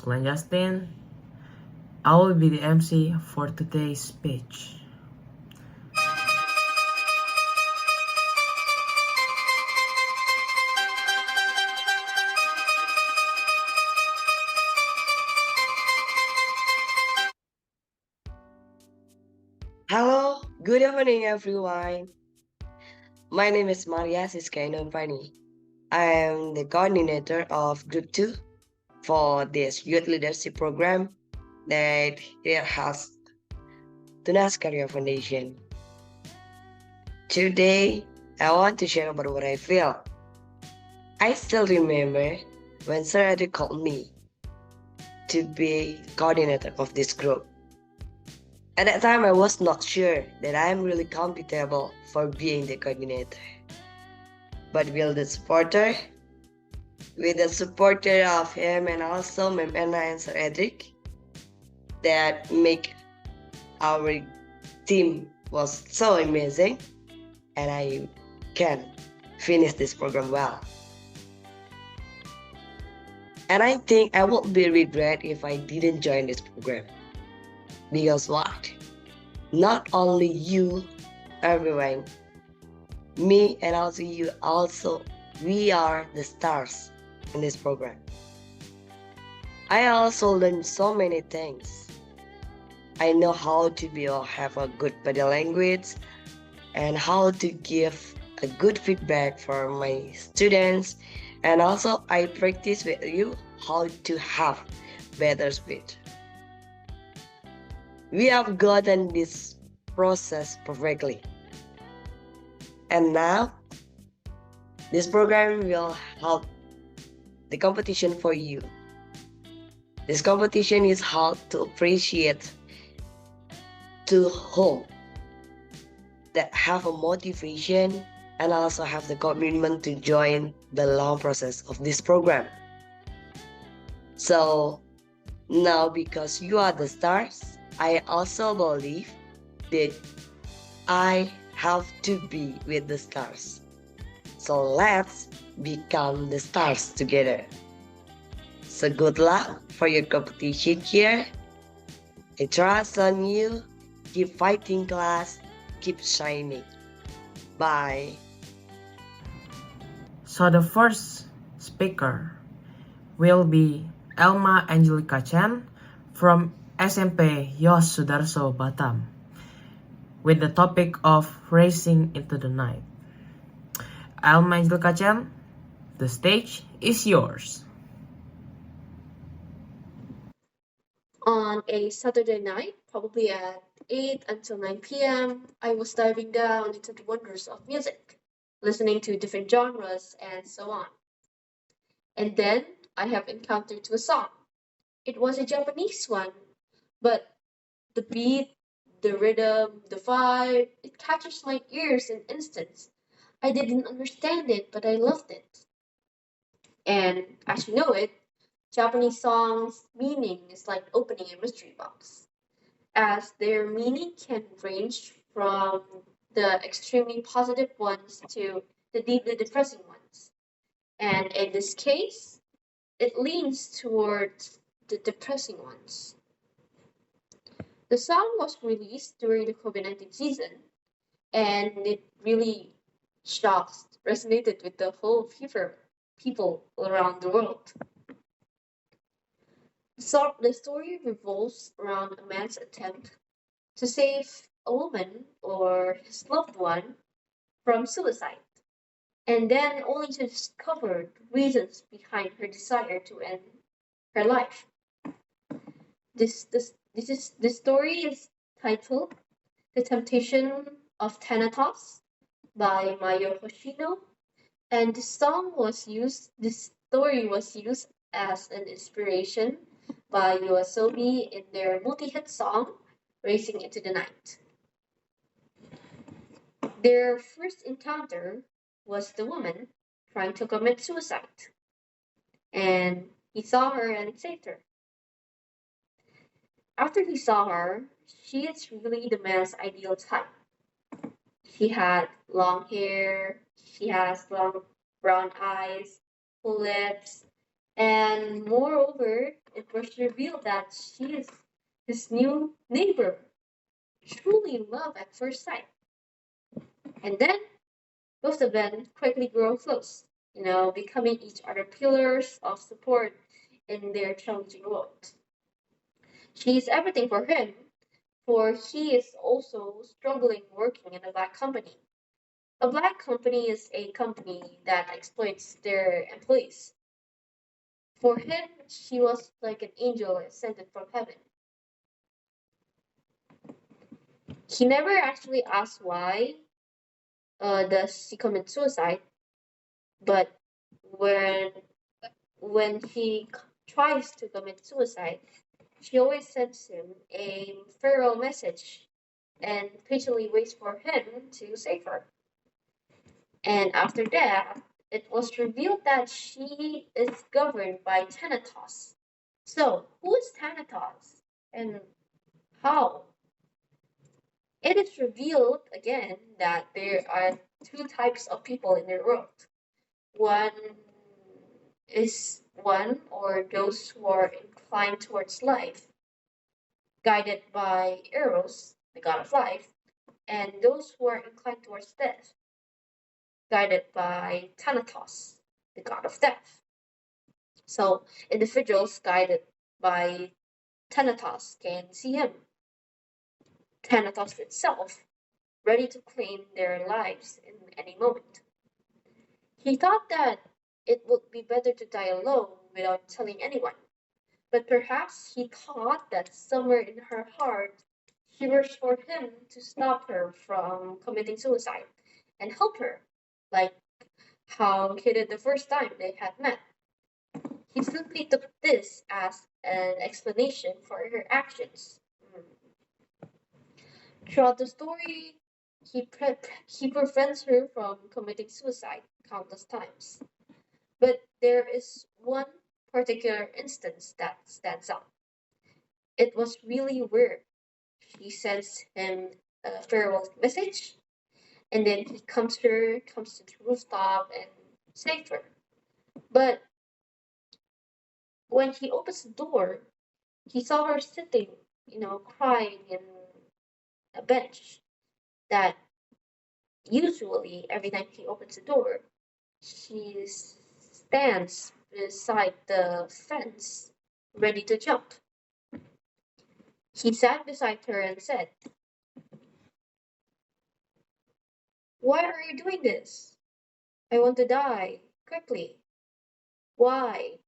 Glenn Justin. I will be the MC for today's speech. Hello, good evening everyone. My name is Maria Siskaino Pani. I am the coordinator of Group 2 for this youth leadership program that here has Tunas Career Foundation. Today, I want to share about what I feel. I still remember when Sir Eddie called me to be coordinator of this group. At that time, I was not sure that I am really compatible for being the coordinator. But with the supporter of him and also Mem Anna and Sir Edric, that make our team was so amazing, and I can finish this program well. And I think I would be regret if I didn't join this program. Because what? Not only you, everyone, me and also you we are the stars in this program. I also learned so many things. I know how to have a good body language and how to give a good feedback for my students, and also I practice with you how to have better speech. We have gotten this process perfectly. And now, this program will help the competition for you. This competition is held to appreciate to whom that have a motivation and also have the commitment to join the long process of this program. So now, because you are the stars, I also believe that I have to be with the stars. So let's become the stars together. So good luck for your competition here. I trust on you. Keep fighting, class. Keep shining. Bye. So the first speaker will be Elma Angelica Chen from SMP Yos Sudarso Batam with the topic of Racing into the Night. Elma Angelica Chen, the stage is yours. On a Saturday night, probably at 8 until 9 p.m., I was diving down into the wonders of music, listening to different genres and so on. And then I have encountered to a song. It was a Japanese one, but the beat, the rhythm, the vibe, it catches my ears in instants. I didn't understand it, but I loved it. And as you know it, Japanese songs' meaning is like opening a mystery box, as their meaning can range from the extremely positive ones to the deeply depressing ones. And in this case, it leans towards the depressing ones. The song was released during the COVID-19 season, and it really resonated with the whole people around the world. The story revolves around a man's attempt to save a woman or his loved one from suicide, and then only to discover the reasons behind her desire to end her life. This story is titled "The Temptation of Thanatos" by Mayo Hoshino, and this story was used as an inspiration by Yoasobi in their multi-hit song "Racing into the Night." Their first encounter was the woman trying to commit suicide, and he saw her and saved her. After he saw her, she is really the man's ideal type. She had long hair, she has long brown eyes, full lips, and moreover, it was revealed that she is his new neighbor. Truly love at first sight. And then both of them quickly grow close, becoming each other pillars of support in their challenging world. She is everything for him, for he is also struggling working in a black company. A black company is a company that exploits their employees. For him, she was like an angel ascended from heaven. He never actually asked why does she commit suicide, but when he tries to commit suicide, she always sends him a farewell message and patiently waits for him to save her. And after that, it was revealed that she is governed by Thanatos. So, who is Thanatos and how? It is revealed again that there are two types of people in the world. One or those who are inclined towards life, guided by Eros, the god of life, and those who are inclined towards death, guided by Thanatos, the god of death. So individuals guided by Thanatos can see him, Thanatos itself, ready to claim their lives in any moment. He thought that it would be better to die alone without telling anyone, but perhaps he thought that somewhere in her heart she wished for him to stop her from committing suicide and help her, like how he did the first time they had met. He simply took this as an explanation for her actions. Throughout the story, he prevents her from committing suicide countless times. But there is one particular instance that stands out. It was really weird. She sends him a farewell message, and then he comes to the rooftop and saves her. But when he opens the door, he saw her sitting, crying in a bench that usually every time he opens the door, she stands beside the fence, ready to jump. He sat beside her and said, "Why are you doing this? I want to die, quickly." "Why?"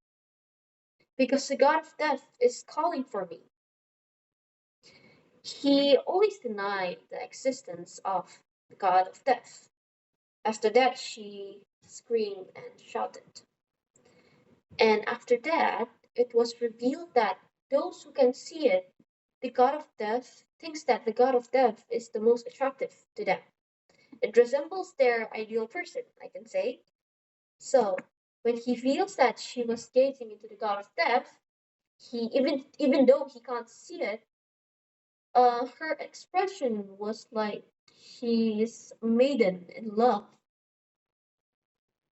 "Because the god of death is calling for me." He always denied the existence of the god of death. After that, she screamed and shouted. And after that, it was revealed that those who can see it, the god of death thinks that the god of death is the most attractive to them. It resembles their ideal person, I can say. So, when he feels that she was gazing into the god of death, he even though he can't see it, her expression was like she's a maiden in love,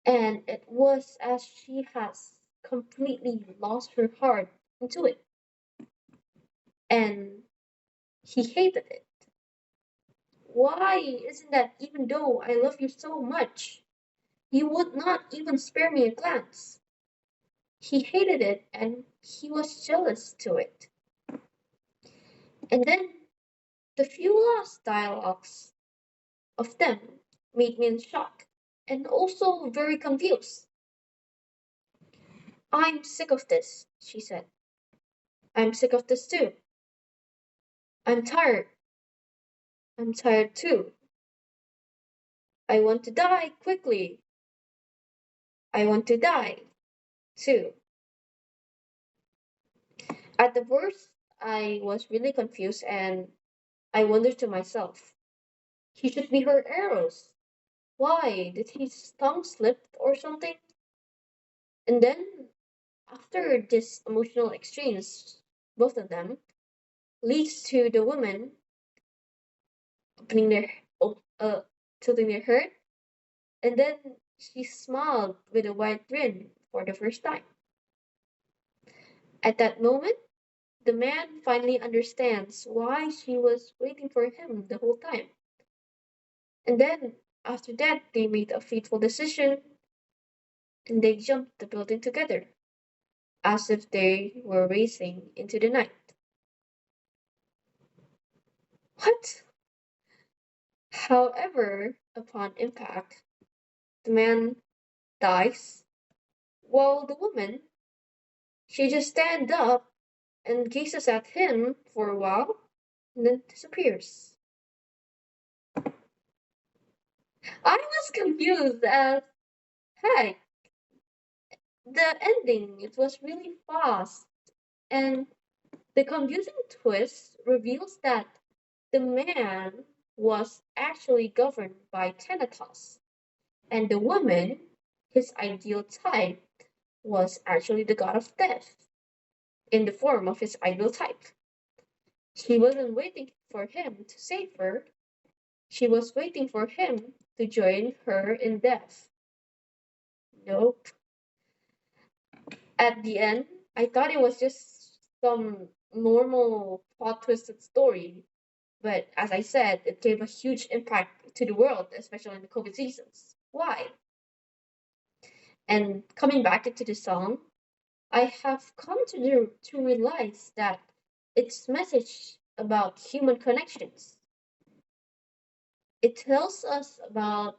and it was as she has completely lost her heart into it, and he hated it. Why isn't that even though I love you so much? You would not even spare me a glance. He hated it and he was jealous to it. And then the few last dialogues of them made me in shock and also very confused. "I'm sick of this," she said. "I'm sick of this too. I'm tired. I'm tired too. I want to die quickly. I want to die too." At the first, I was really confused and I wondered to myself, he should be her Eros. Why? Did his tongue slip or something? And then, after this emotional exchange, both of them, leads to the woman opening tilting their head, and then she smiled with a wide grin for the first time. At that moment, the man finally understands why she was waiting for him the whole time. And then, after that, they made a fateful decision and they jumped the building together, as if they were racing into the night. What? However, upon impact, the man dies, while the woman, she just stands up and gazes at him for a while and then disappears. I was confused as heck. The ending, it was really fast, and the confusing twist reveals that the man was actually governed by Thanatos, and the woman, his ideal type, was actually the god of death in the form of his ideal type. She wasn't waiting for him to save her, she was waiting for him to join her in death. Nope. At the end, I thought it was just some normal plot twisted story. But as I said, it gave a huge impact to the world, especially in the COVID seasons. Why? And coming back into the song, I have come to realize that its message about human connections. It tells us about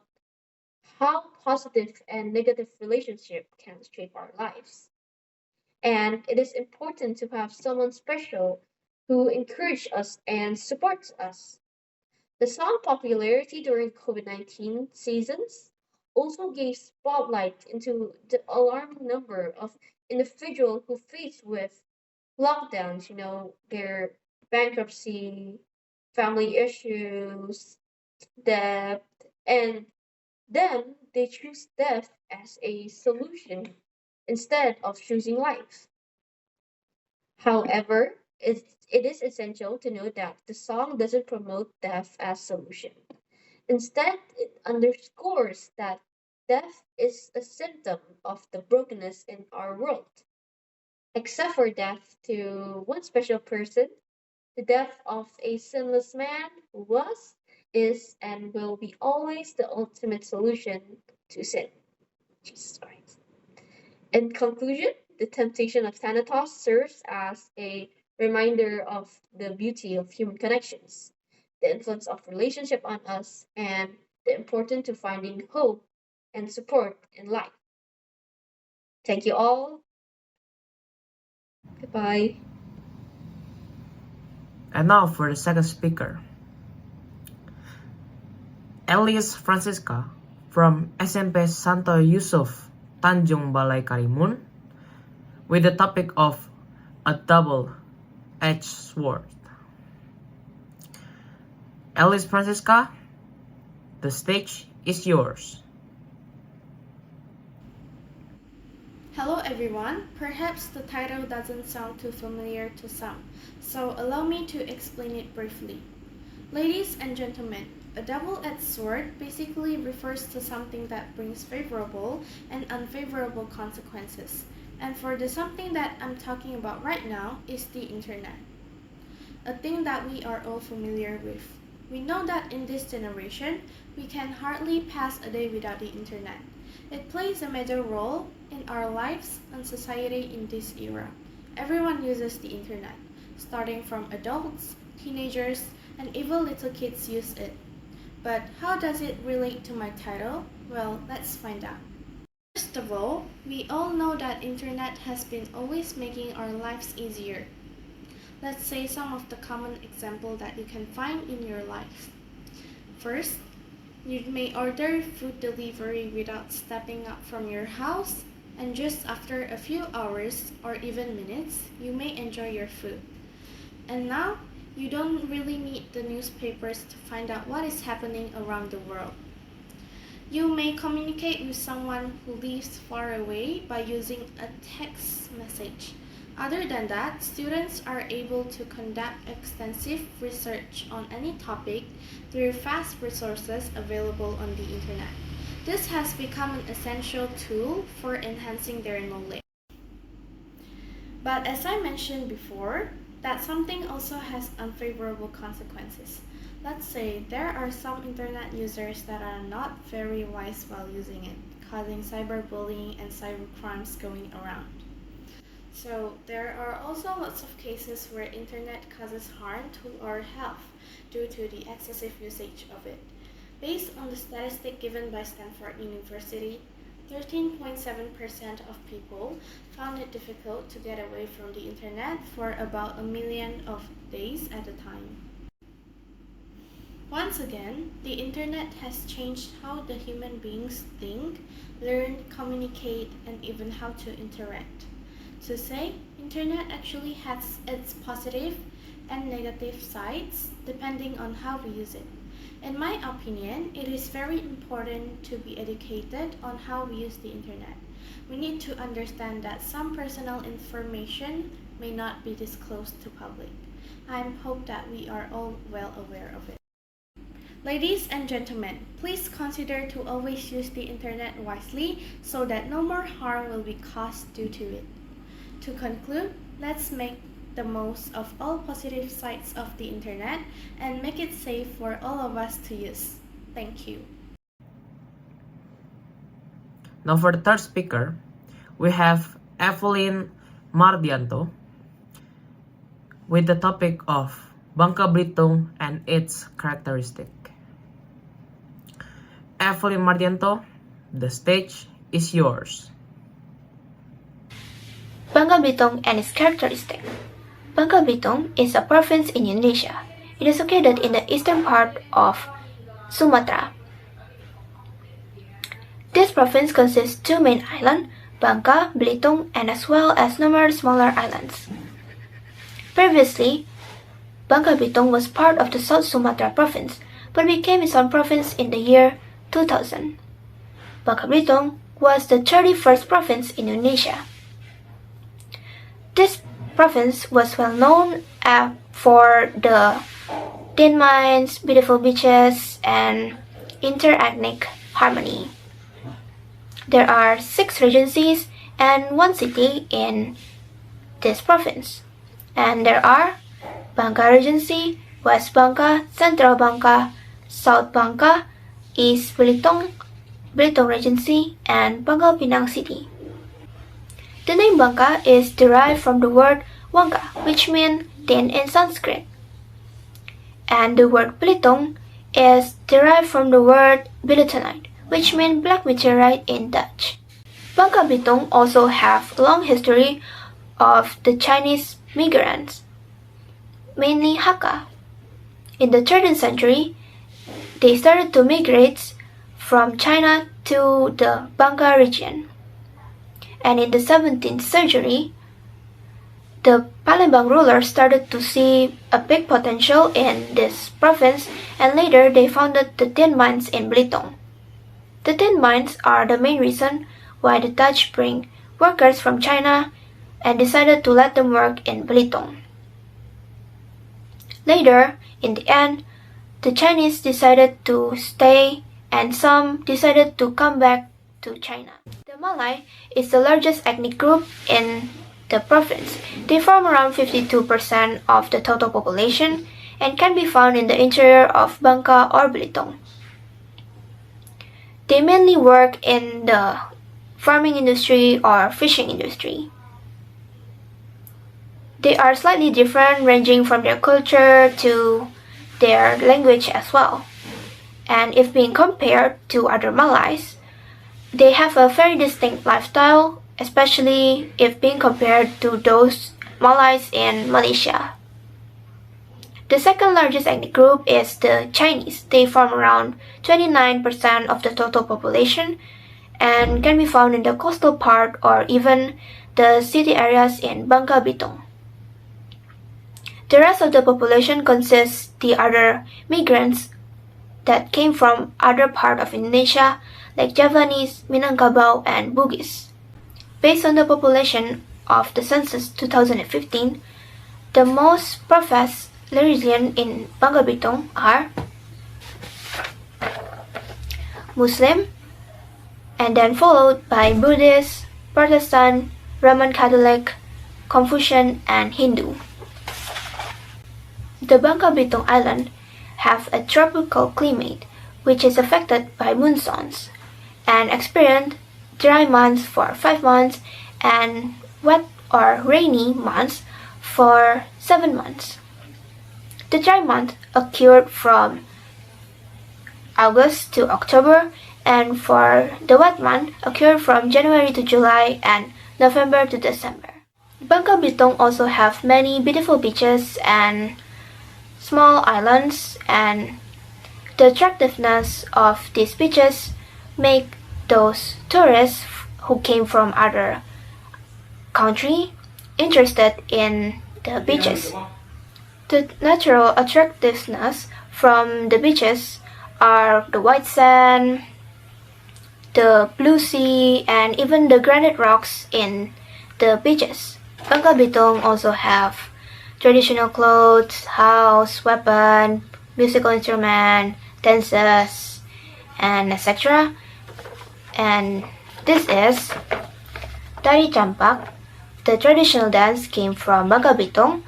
how positive and negative relationship can shape our lives. And it is important to have someone special who encourages us and supports us. The song popularity during COVID-19 seasons also gave spotlight into the alarming number of individuals who faced with lockdowns, their bankruptcy, family issues, debt, and then they choose death as a solution instead of choosing life. However, it is essential to note that the song doesn't promote death as solution. Instead, it underscores that death is a symptom of the brokenness in our world. Except for death to one special person, the death of a sinless man who was, is, and will be always the ultimate solution to sin. Jesus Christ. In conclusion, the temptation of Thanatos serves as a reminder of the beauty of human connections, the influence of relationship on us, and the importance of finding hope and support in life. Thank you all. Goodbye. And now for the second speaker, Elias Francisca from SMP Santo Yusuf, Tanjung Balai Karimun, with the topic of a double-edged sword. Elias Francisca, the stage is yours. Hello everyone, perhaps the title doesn't sound too familiar to some, so allow me to explain it briefly. Ladies and gentlemen, a double-edged sword basically refers to something that brings favorable and unfavorable consequences. And for the something that I'm talking about right now is the internet. A thing that we are all familiar with. We know that in this generation, we can hardly pass a day without the internet. It plays a major role in our lives and society in this era. Everyone uses the internet, starting from adults, teenagers, and even little kids use it. But how does it relate to my title? Well, let's find out. First of all, we all know that internet has been always making our lives easier. Let's say some of the common examples that you can find in your life. First, you may order food delivery without stepping up from your house, and just after a few hours or even minutes, you may enjoy your food. And now, you don't really need the newspapers to find out what is happening around the world. You may communicate with someone who lives far away by using a text message. Other than that, students are able to conduct extensive research on any topic through fast resources available on the internet. This has become an essential tool for enhancing their knowledge. But as I mentioned before, that something also has unfavorable consequences. Let's say there are some internet users that are not very wise while using it, causing cyberbullying and cybercrimes going around. So there are also lots of cases where internet causes harm to our health due to the excessive usage of it. Based on the statistic given by Stanford University, 13.7% of people found it difficult to get away from the internet for about 1 million of days at a time. Once again, the internet has changed how the human beings think, learn, communicate, and even how to interact. To say, internet actually has its positive and negative sides depending on how we use it. In my opinion, it is very important to be educated on how we use the internet. We need to understand that some personal information may not be disclosed to public. I hope that we are all well aware of it. Ladies and gentlemen, please consider to always use the internet wisely so that no more harm will be caused due to it. To conclude, let's make the most of all positive sides of the internet and make it safe for all of us to use. Thank you. Now for the third speaker, we have Evelyn Mardianto with the topic of Bangka Belitung and its characteristic. Evelyn Mardianto, the stage is yours. Bangka Belitung and its characteristic. Bangka Belitung is a province in Indonesia. It is located in the eastern part of Sumatra. This province consists of two main islands, Bangka Belitung, and as well as numerous smaller islands. Previously, Bangka Belitung was part of the South Sumatra province, but became its own province in the year 2000. Bangka Belitung was the 31st province in Indonesia. This province was well known for the tin mines, beautiful beaches, and inter-ethnic harmony. There are 6 regencies and 1 city in this province. And there are Bangka Regency, West Bangka, Central Bangka, South Bangka, East Belitung, Belitung Regency, and Pangkal Pinang City. The name Bangka is derived from the word Wangka, which means tin in Sanskrit. And the word Belitung is derived from the word Belitunite, which means black meteorite in Dutch. Bangka Belitung also have a long history of the Chinese migrants, mainly Hakka. In the 13th century, they started to migrate from China to the Bangka region. And in the 17th century, the Palembang rulers started to see a big potential in this province, and later they founded the tin mines in Belitung. The tin mines are the main reason why the Dutch bring workers from China and decided to let them work in Belitung. Later, in the end, the Chinese decided to stay and some decided to come back to China. The Malay is the largest ethnic group in the province. They form around 52% of the total population and can be found in the interior of Bangka or Belitung. They mainly work in the farming industry or fishing industry. They are slightly different, ranging from their culture to their language as well. And if being compared to other Malays, they have a very distinct lifestyle, especially if being compared to those Malays in Malaysia. The second largest ethnic group is the Chinese. They form around 29% of the total population and can be found in the coastal part or even the city areas in Bangka Belitung. The rest of the population consists the other migrants that came from other part of Indonesia like Javanese, Minangkabau, and Bugis. Based on the population of the census 2015, the most professed religion in Bangka Belitung are Muslim, and then followed by Buddhist, Protestant, Roman Catholic, Confucian, and Hindu. The Bangka Belitung Island have a tropical climate which is affected by monsoons and experience dry months for 5 months and wet or rainy months for 7 months. The dry month occurred from August to October, and for the wet month occurred from January to July and November to December. Bangka Belitung also have many beautiful beaches and small islands, and the attractiveness of these beaches make those tourists who came from other country interested in the beaches. The natural attractiveness from the beaches are the white sand, the blue sea, and even the granite rocks in the beaches. Bangka Belitung also have traditional clothes, house, weapon, musical instrument, dances, and etc. And this is Tari Campak. The traditional dance came from Bangka Belitung.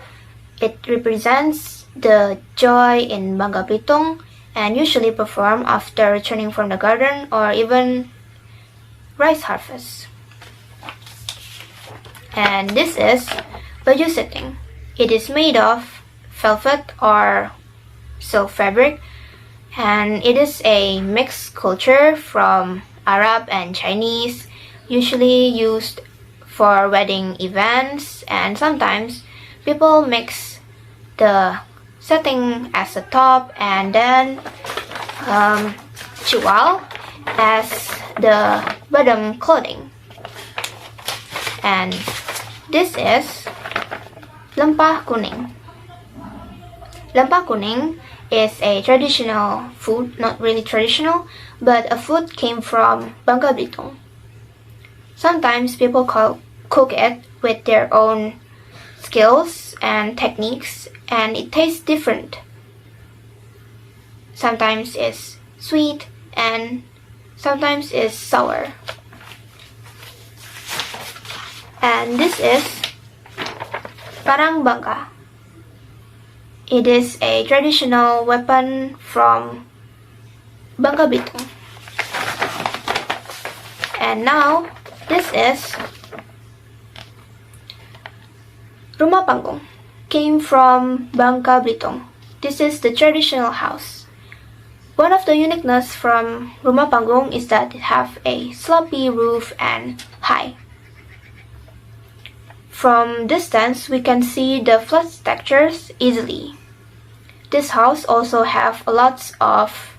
It represents the joy in Bangka Belitung and usually performed after returning from the garden or even rice harvest. And this is baju setting. It is made of velvet or silk fabric, and it is a mixed culture from Arab and Chinese, usually used for wedding events, and sometimes people mix the setting as a top and then chiwal as the bottom clothing. And this is lempah kuning. Lempah kuning is a traditional food, not really traditional, but a food came from Bangka Belitung. Sometimes people cook it with their own skills and techniques, and it tastes different. Sometimes it's sweet and sometimes it's sour. And this is Parang Bangka. It is a traditional weapon from Bangka Belitung. And now this is Rumah Panggung. Came from Bangka Belitung. This is the traditional house. One of the uniqueness from Rumah Panggung is that it have a slopy roof and high. From distance, we can see the flat textures easily. This house also have lots of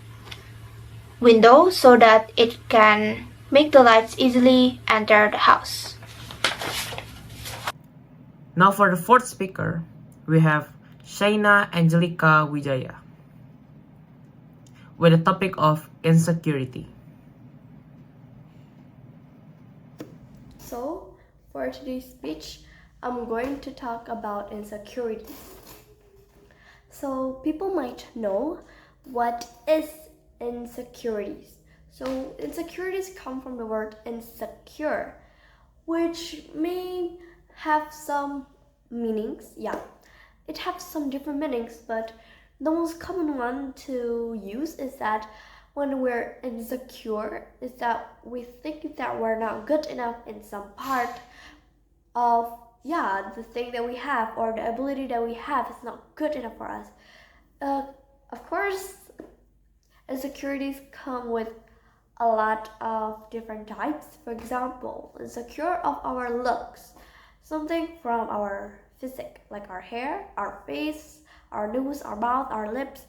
windows so that it can make the lights easily enter the house. Now for the fourth speaker, we have Shaina Angelica Wijaya with the topic of insecurity. So, for today's speech, I'm going to talk about insecurity. So, people might know what is insecurities. So, insecurities come from the word insecure, which may have some meanings. Yeah, it has some different meanings, but the most common one to use is that when we're insecure, is that we think that we're not good enough in some part of the thing that we have, or the ability that we have is not good enough for us. Of course, insecurities come with a lot of different types. For example, insecure of our looks, something from our physique, like our hair, our face, our nose, our mouth, our lips,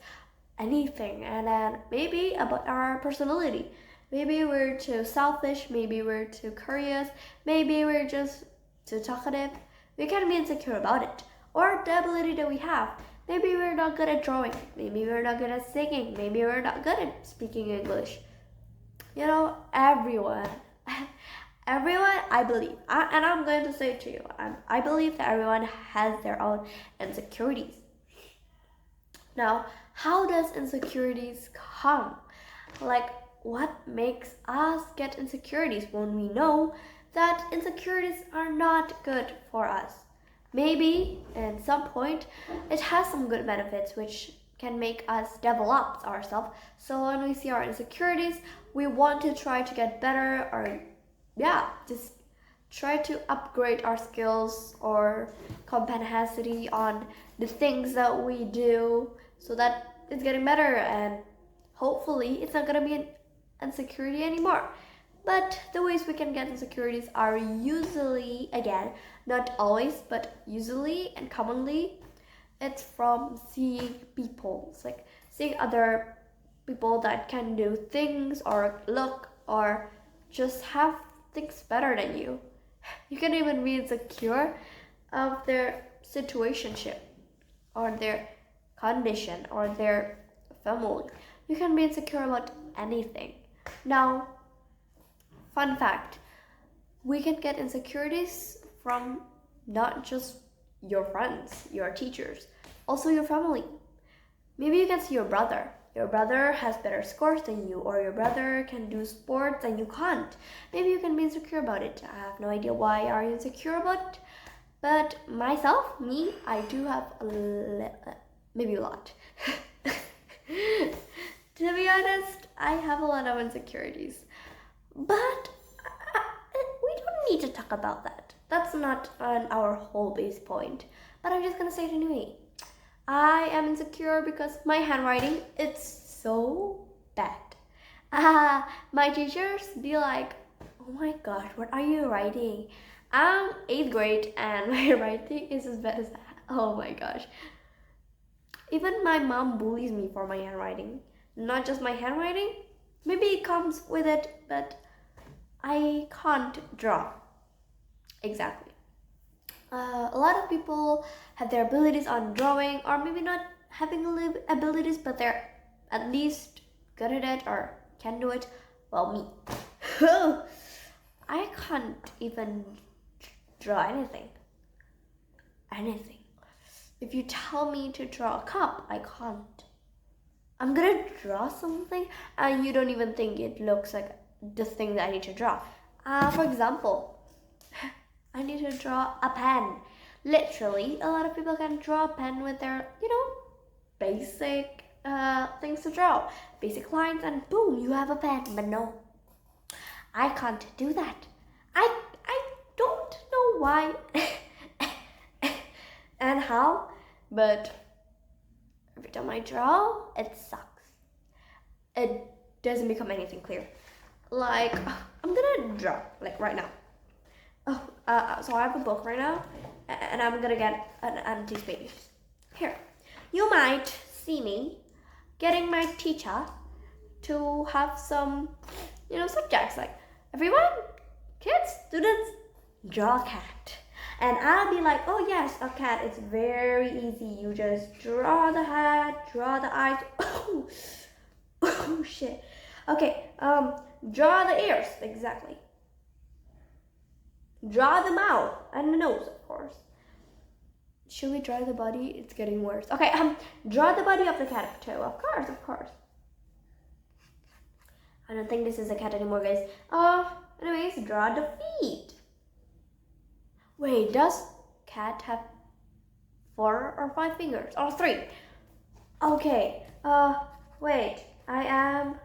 anything. And then maybe about our personality. Maybe we're too selfish, maybe we're too curious, maybe we're just too talkative. We can be insecure about it. Or the ability that we have. Maybe we're not good at drawing, maybe we're not good at singing, maybe we're not good at speaking English. You know, everyone, I believe, and I'm going to say it to you, I believe that everyone has their own insecurities. Now, how does insecurities come? Like, what makes us get insecurities when we know that insecurities are not good for us? Maybe at some point it has some good benefits which can make us develop ourselves. So when we see our insecurities, we want to try to get better, or just try to upgrade our skills or capacity on the things that we do, so that it's getting better, and hopefully it's not gonna be an insecurity anymore. But the ways we can get insecurities are usually, again, not always, but usually and commonly, it's from seeing people. It's like seeing other people that can do things or look or just have things better than you. You can even be insecure of their situationship or their condition or their family. You can be insecure about anything. Now, fun fact, we can get insecurities from not just your friends, your teachers, also your family. Maybe you can see your brother. Your brother has better scores than you, or your brother can do sports and you can't. Maybe you can be insecure about it. I have no idea why are you insecure about it. But myself, I do have maybe a lot. To be honest, I have a lot of insecurities. But we don't need to talk about that. That's not on our whole base point. But I'm just gonna say it anyway. I am insecure because my handwriting, it's so bad. My teachers be like, oh my gosh, what are you writing? I'm 8th grade and my writing is as bad as that. Oh my gosh. Even my mom bullies me for my handwriting. Not just my handwriting, maybe it comes with it, but I can't draw. Exactly. A lot of people have their abilities on drawing, or maybe not having abilities, but they're at least good at it or can do it. Well, me. I can't even draw anything. If you tell me to draw a cup, I can't. I'm gonna draw something and you don't even think it looks like the thing that I need to draw. For example, I need to draw a pen. Literally, a lot of people can draw a pen with their, basic things to draw. Basic lines and boom, you have a pen. But no, I can't do that. I don't know why and how, but every time I draw, it sucks. It doesn't become anything clear. Like, I'm gonna draw, like right now. So I have a book right now, and I'm gonna get an empty space. Here, you might see me getting my teacher to have some, subjects like, everyone, kids, students, draw a cat. And I'll be like, oh yes, a cat, it's very easy. You just draw the head, draw the eyes. Oh shit. Okay, draw the ears, exactly. Draw the mouth and the nose, of course. Should we draw the body? It's getting worse. Okay, draw the body of the cat too. Of course. I don't think this is a cat anymore, guys. Anyways, draw the feet. Wait, does cat have 4 or 5 fingers? Or 3? Okay, wait, I am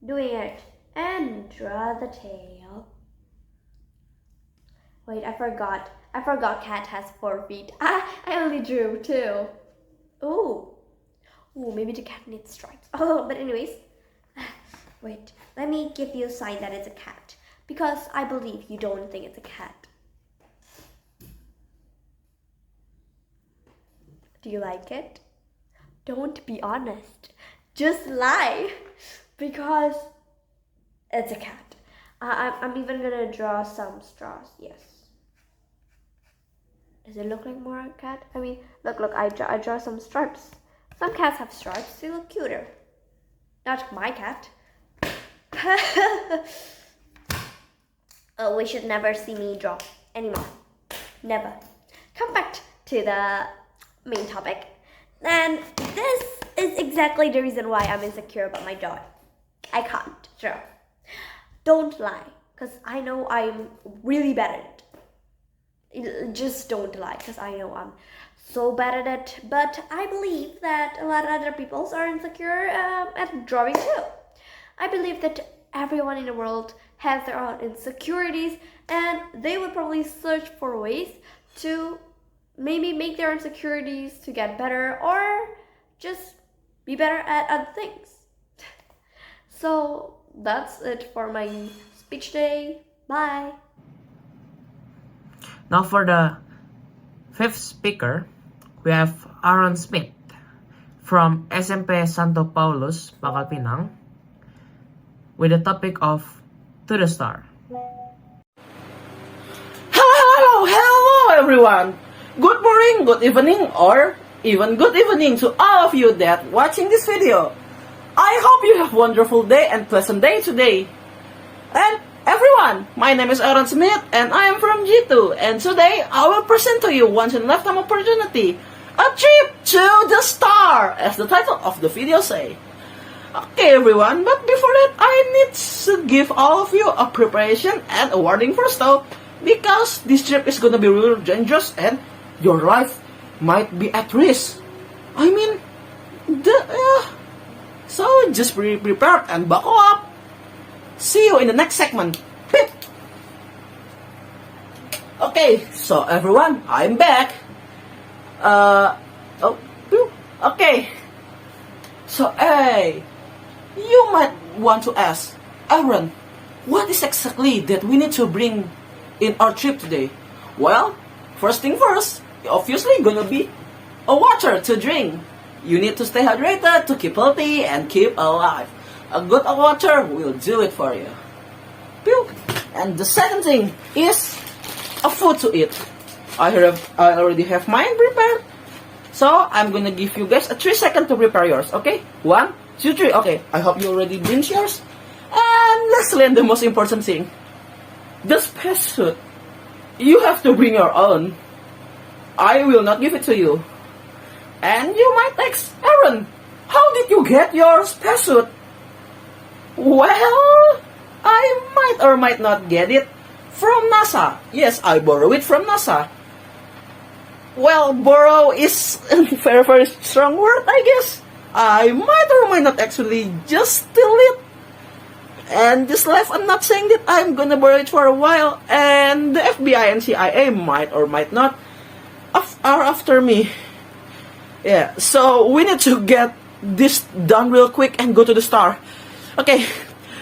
doing it. And draw the tail. Wait, I forgot cat has 4 feet. I only drew 2. Ooh, maybe the cat needs stripes. But anyways, wait, let me give you a sign that it's a cat. Because I believe you don't think it's a cat. Do you like it? Don't be honest. Just lie. Because it's a cat. I'm even gonna draw some straws. Yes. Does it look like more a cat? I mean, look, I draw some stripes. Some cats have stripes. They look cuter. Not my cat. Oh, we should never see me draw anymore. Never. Come back to the main topic. And this is exactly the reason why I'm insecure about my drawing. I can't draw. Don't lie, because I know I'm really bad at it. Just don't lie, because I know I'm so bad at it. But I believe that a lot of other people are insecure at drawing too. I believe that everyone in the world has their own insecurities, and they would probably search for ways to maybe make their insecurities to get better, or just be better at other things. So that's it for my speech today. Bye. Now for the fifth speaker, we have Aaron Smith from SMP Santo Paulus, Bacalpinang, with the topic of To the Star. Hello everyone! Good morning, good evening, or even good evening to all of you that watching this video. I hope you have a wonderful day and pleasant day today. And everyone, my name is Aaron Smith and I am from G2, and today I will present to you once in a lifetime opportunity, a trip to the star, as the title of the video say. Okay everyone, but before that I need to give all of you a preparation and a warning first though, because this trip is gonna be really dangerous and your life might be at risk. I mean, so just be prepared and buckle up. See you in the next segment. Pip. Okay, so everyone, I'm back. Okay. So, hey, you might want to ask, Aaron, what is exactly that we need to bring in our trip today? Well, first thing first, obviously gonna be a water to drink. You need to stay hydrated to keep healthy and keep alive. A good water will do it for you. Pew. And the second thing is a food to eat. I already have mine prepared. So I'm gonna give you guys a 3 seconds to prepare yours, okay? 1, 2, 3. Okay, I hope you already bring yours. And lastly, and the most important thing, the spacesuit. You have to bring your own. I will not give it to you. And you might ask, Aaron, how did you get your spacesuit? Well, I might or might not get it from NASA. Yes, I borrow it from NASA. Well, borrow is a very, very strong word, I guess. I might or might not actually just steal it. And just left, I'm not saying that I'm gonna borrow it for a while, and the FBI and CIA might or might not are after me. Yeah, so we need to get this done real quick and go to the star. Okay,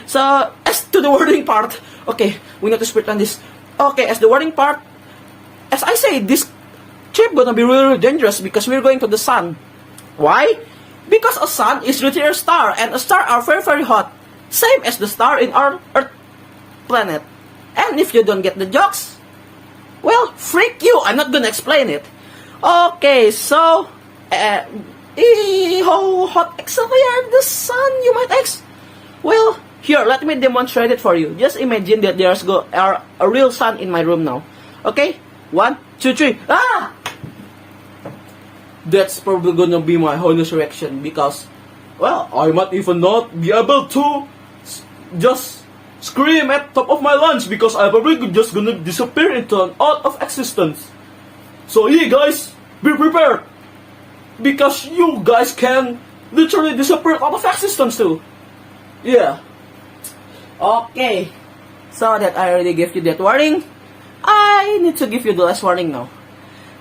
so as to the wording part, okay, we need to split on this. Okay, as the wording part, as I say, this trip gonna be really dangerous because we're going to the sun. Why? Because a sun is really a star, and a star are very, very hot. Same as the star in our Earth planet. And if you don't get the jokes, well, freak you, I'm not gonna explain it. Okay, so, how hot exactly are the sun, you might ask? Well, here, let me demonstrate it for you. Just imagine that there's a real sun in my room now. Okay? 1, 2, 3. Ah! That's probably gonna be my honest reaction because, well, I might even not be able to just scream at top of my lungs because I'm probably just gonna disappear into an out of existence. So yeah, guys, be prepared because you guys can literally disappear out of existence too. Yeah. Okay. So that I already gave you that warning, I need to give you the last warning now.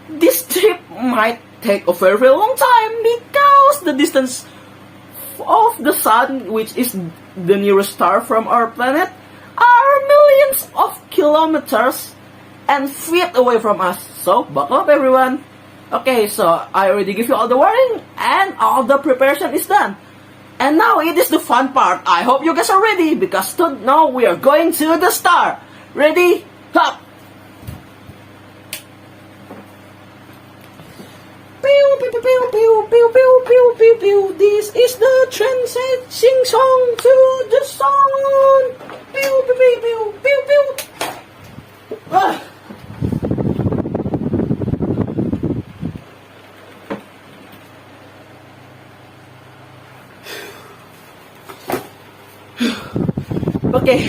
This trip might take a very, very long time because the distance of the sun, which is the nearest star from our planet, are millions of kilometers and feet away from us. So buckle up everyone. Okay, so I already give you all the warning and all the preparation is done. And now it is the fun part. I hope you guys are ready because now we are going to the star. Ready? Hop! Pew, pew, pew, pew, pew, pew, pew, pew, pew, pew. This is the trend-setting song to the sun. Pew, pew, pew, pew, pew, pew. Ah. Okay,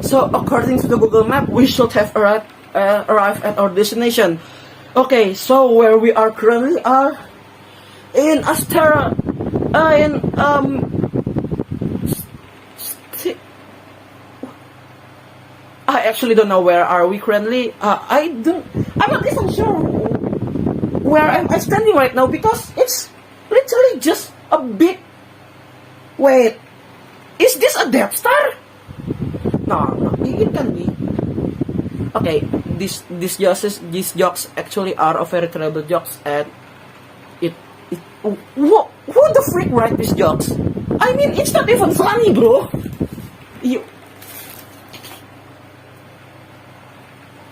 so according to the Google Map, we should have arrived arrive at our destination. Okay, so where we are currently are in Astera, in I actually don't know where are we currently. I'm not even sure where am I standing right now because it's literally just a big. Wait, is this a Death Star? No, it can be. Okay, these jokes actually are a very terrible jokes, and who the freak write these jokes? I mean, it's not even funny, bro.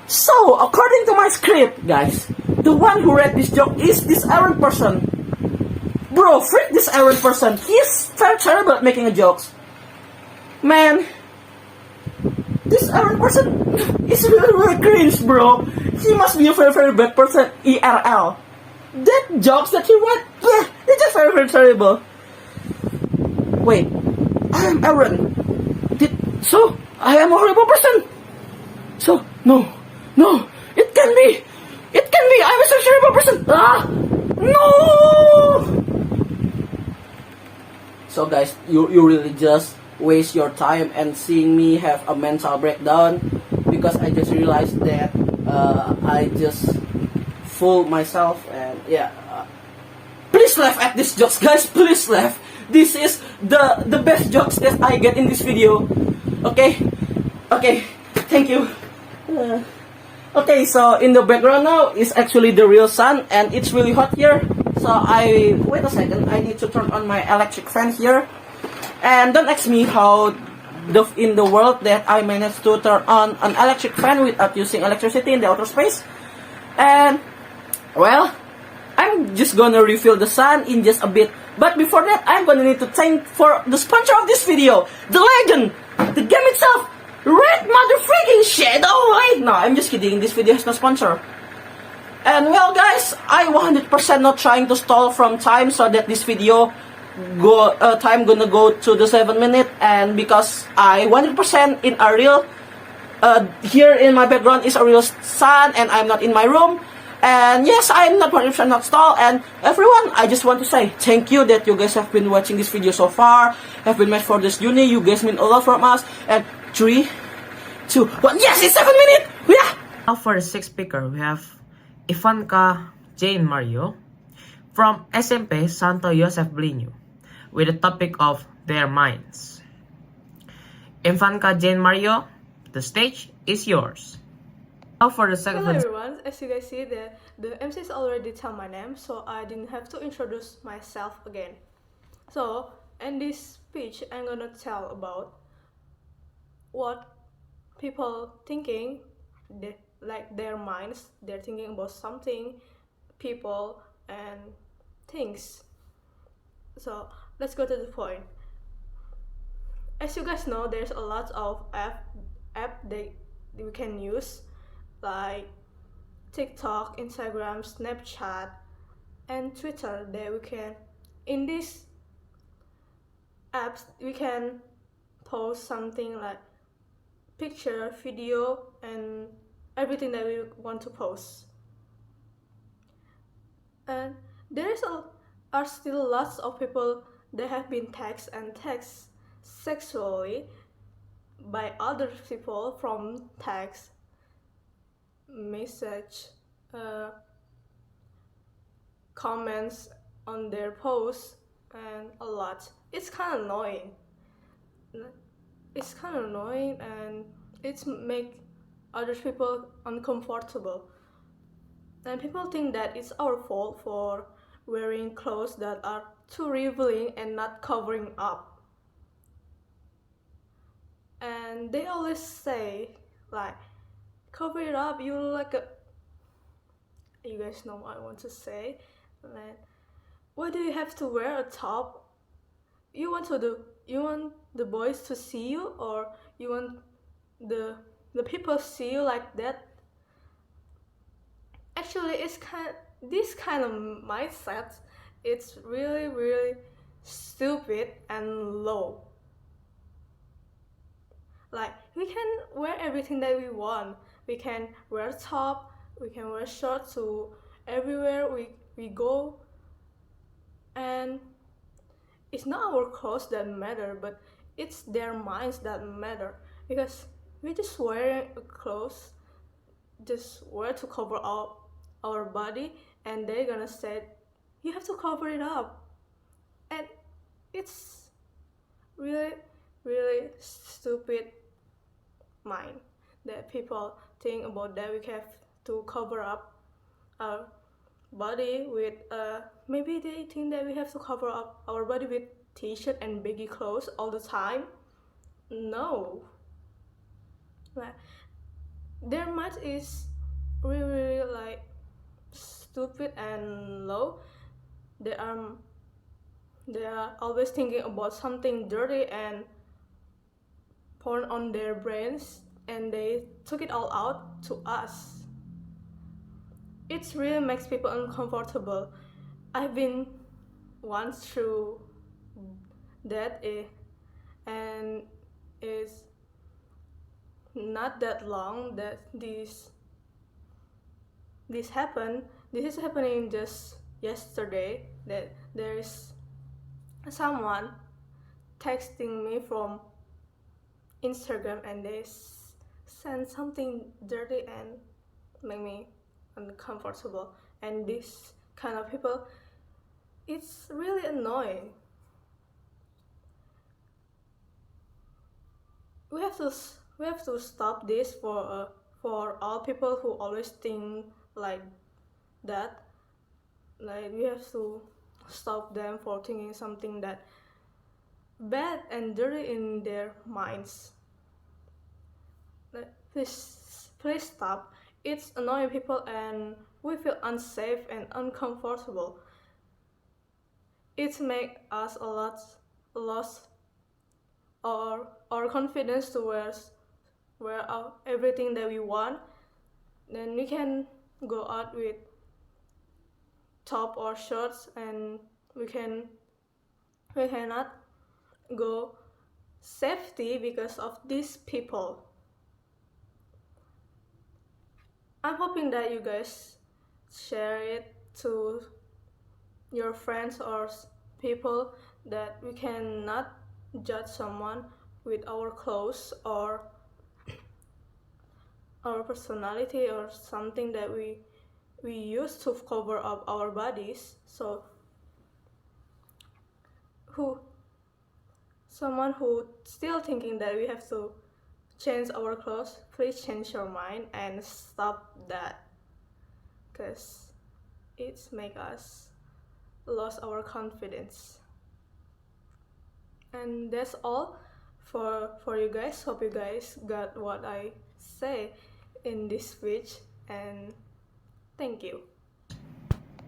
So, according to my script, guys, the one who read this joke is this Aaron person. Bro, freak this Aaron person. He's very terrible at making jokes. Man, this Aaron person is really cringe, bro. He must be a very bad person, IRL. That jokes that he read, yeah, they're just very terrible. Wait, I am Aaron. So, I am a horrible person. So, no, it can be. I'm a such horrible person. No. So guys, you really just waste your time and seeing me have a mental breakdown because I just realized that I just fooled myself, and yeah. Please laugh at these jokes, guys. Please laugh. This is the best jokes that I get in this video. Okay, thank you. Okay, so in the background now is actually the real sun, and it's really hot here. So wait a second, I need to turn on my electric fan here. And don't ask me how in the world that I managed to turn on an electric fan without using electricity in the outer space. And well, I'm just gonna refill the sun in just a bit. But before that, I'm gonna need to thank for the sponsor of this video, the legend, the game itself, Red Mother Freaking Shadow. Wait, no, I'm just kidding. This video has no sponsor. And well, guys, I 100% not trying to stall from time so that this video time gonna go to the 7 minute, and because I 100% in a real here in my background is a real sun, and I'm not in my room. And yes, I'm not 100% not stall. And everyone, I just want to say thank you that you guys have been watching this video so far, have been met for this journey. You guys mean a lot from us. And 3, 2, 1. Yes, it's 7 minutes. Yeah. Now for the sixth speaker, we have Ivanka Jane Mario from SMP Santo Yosef Belinyu with the topic of their minds. Ivanka Jane Mario, the stage is yours. Now for the second. Hello everyone, as you guys see the MCs already tell my name, so I didn't have to introduce myself again. So in this speech I'm gonna tell about what people thinking, like their minds, they're thinking about something, people and things. So let's go to the point. As you guys know, there's a lot of app that we can use, like TikTok, Instagram, Snapchat, and Twitter. That we can, in these apps, we can post something like picture, video, and everything that we want to post. And are still lots of people that have been text sexually by other people from text, message, comments on their posts, and a lot. It's kind of annoying. And it's make other people uncomfortable. And people think that it's our fault for wearing clothes that are too revealing and not covering up. And they always say, like, cover it up, you look like a... You guys know what I want to say. Like, why do you have to wear a top? You want the boys to see you, or you want the people see you like that? Actually, this kind of mindset, it's really stupid and low. Like, we can wear everything that we want, we can wear top, we can wear shorts to everywhere we go, and it's not our clothes that matter, but it's their minds that matter, because we just wearing clothes, just wear to cover up our body, and they're gonna say you have to cover it up, and it's really really stupid mind that people think about that we have to cover up our body with maybe they think that we have to cover up our body with t-shirt and baggy clothes all the time. No, like, their mind is really, really like stupid and low. They are they are always thinking about something dirty and porn on their brains, and they took it all out to us. It really makes people uncomfortable. I've been once through that, and it's not that long that this happened. This is happening just yesterday, that there is someone texting me from Instagram, and they send something dirty and make me uncomfortable. And this kind of people, it's really annoying. We have to stop this for all people who always think like that. Like, we have to stop them for thinking something that bad and dirty in their minds. Like, please stop. It's annoying people, and we feel unsafe and uncomfortable. It makes us a lot lost our confidence to wear out everything that we want. Then we can go out with top or shorts, and we cannot go safety because of these people. I'm hoping that you guys share it to your friends or people, that we cannot judge someone with our clothes or our personality or something that we use to cover up our bodies. So someone who still thinking that we have to change our clothes, please change your mind and stop that, because it's make us lose our confidence. And that's all for you guys. Hope you guys got what I say in this speech, and thank you.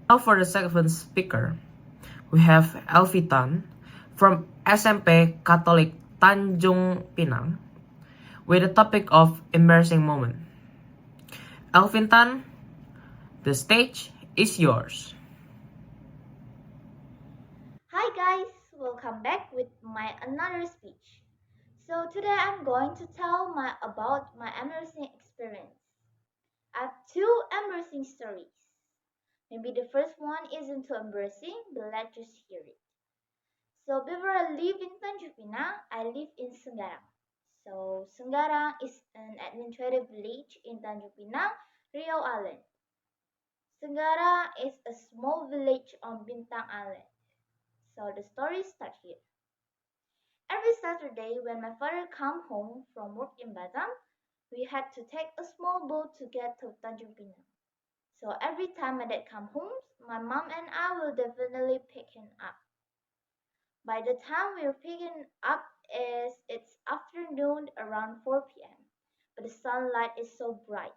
Now for the second speaker, we have Elvi Tan from SMP Catholic Tanjung Pinang with the topic of embarrassing moment. Elvin Tan, the stage is yours. Hi guys, welcome back with my another speech. So today I'm going to tell about my embarrassing experience. I have two embarrassing stories. Maybe the first one isn't too embarrassing, but let's just hear it. So before I live in Tanjung Pinang, I live in Senggarang. So Senggarang is an administrative village in Tanjung Pinang, Riau Island. Senggarang is a small village on Bintang Island. So the story starts here. Every Saturday when my father come home from work in Batam, we had to take a small boat to get to Tanjung Pinang. So every time my dad come home, my mom and I will definitely pick him up. By the time we're picking up, it's afternoon around 4 p.m. But the sunlight is so bright.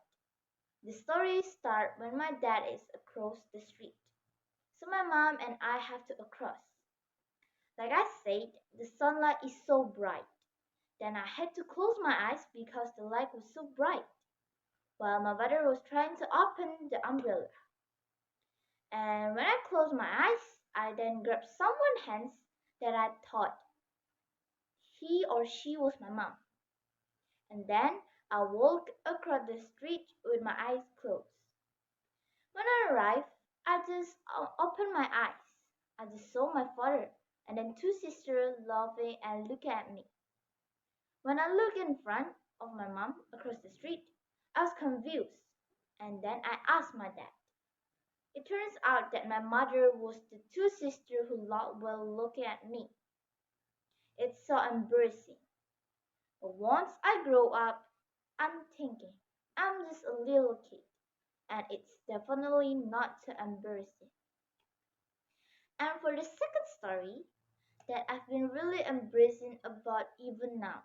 The story starts when my dad is across the street. So my mom and I have to cross. Like I said, the sunlight is so bright. Then I had to close my eyes because the light was so bright, while my brother was trying to open the umbrella. And when I closed my eyes, I then grabbed someone's hands that I thought he or she was my mom. And then I walked across the street with my eyes closed. When I arrived, I just opened my eyes. I just saw my father and then two sisters laughing and looking at me. When I looked in front of my mom across the street, I was confused. And then I asked my dad. It turns out that my mother was the two sisters who laughed while looking at me. It's so embarrassing. But once I grow up, I'm thinking I'm just a little kid, and it's definitely not so embarrassing. And for the second story that I've been really embracing about even now.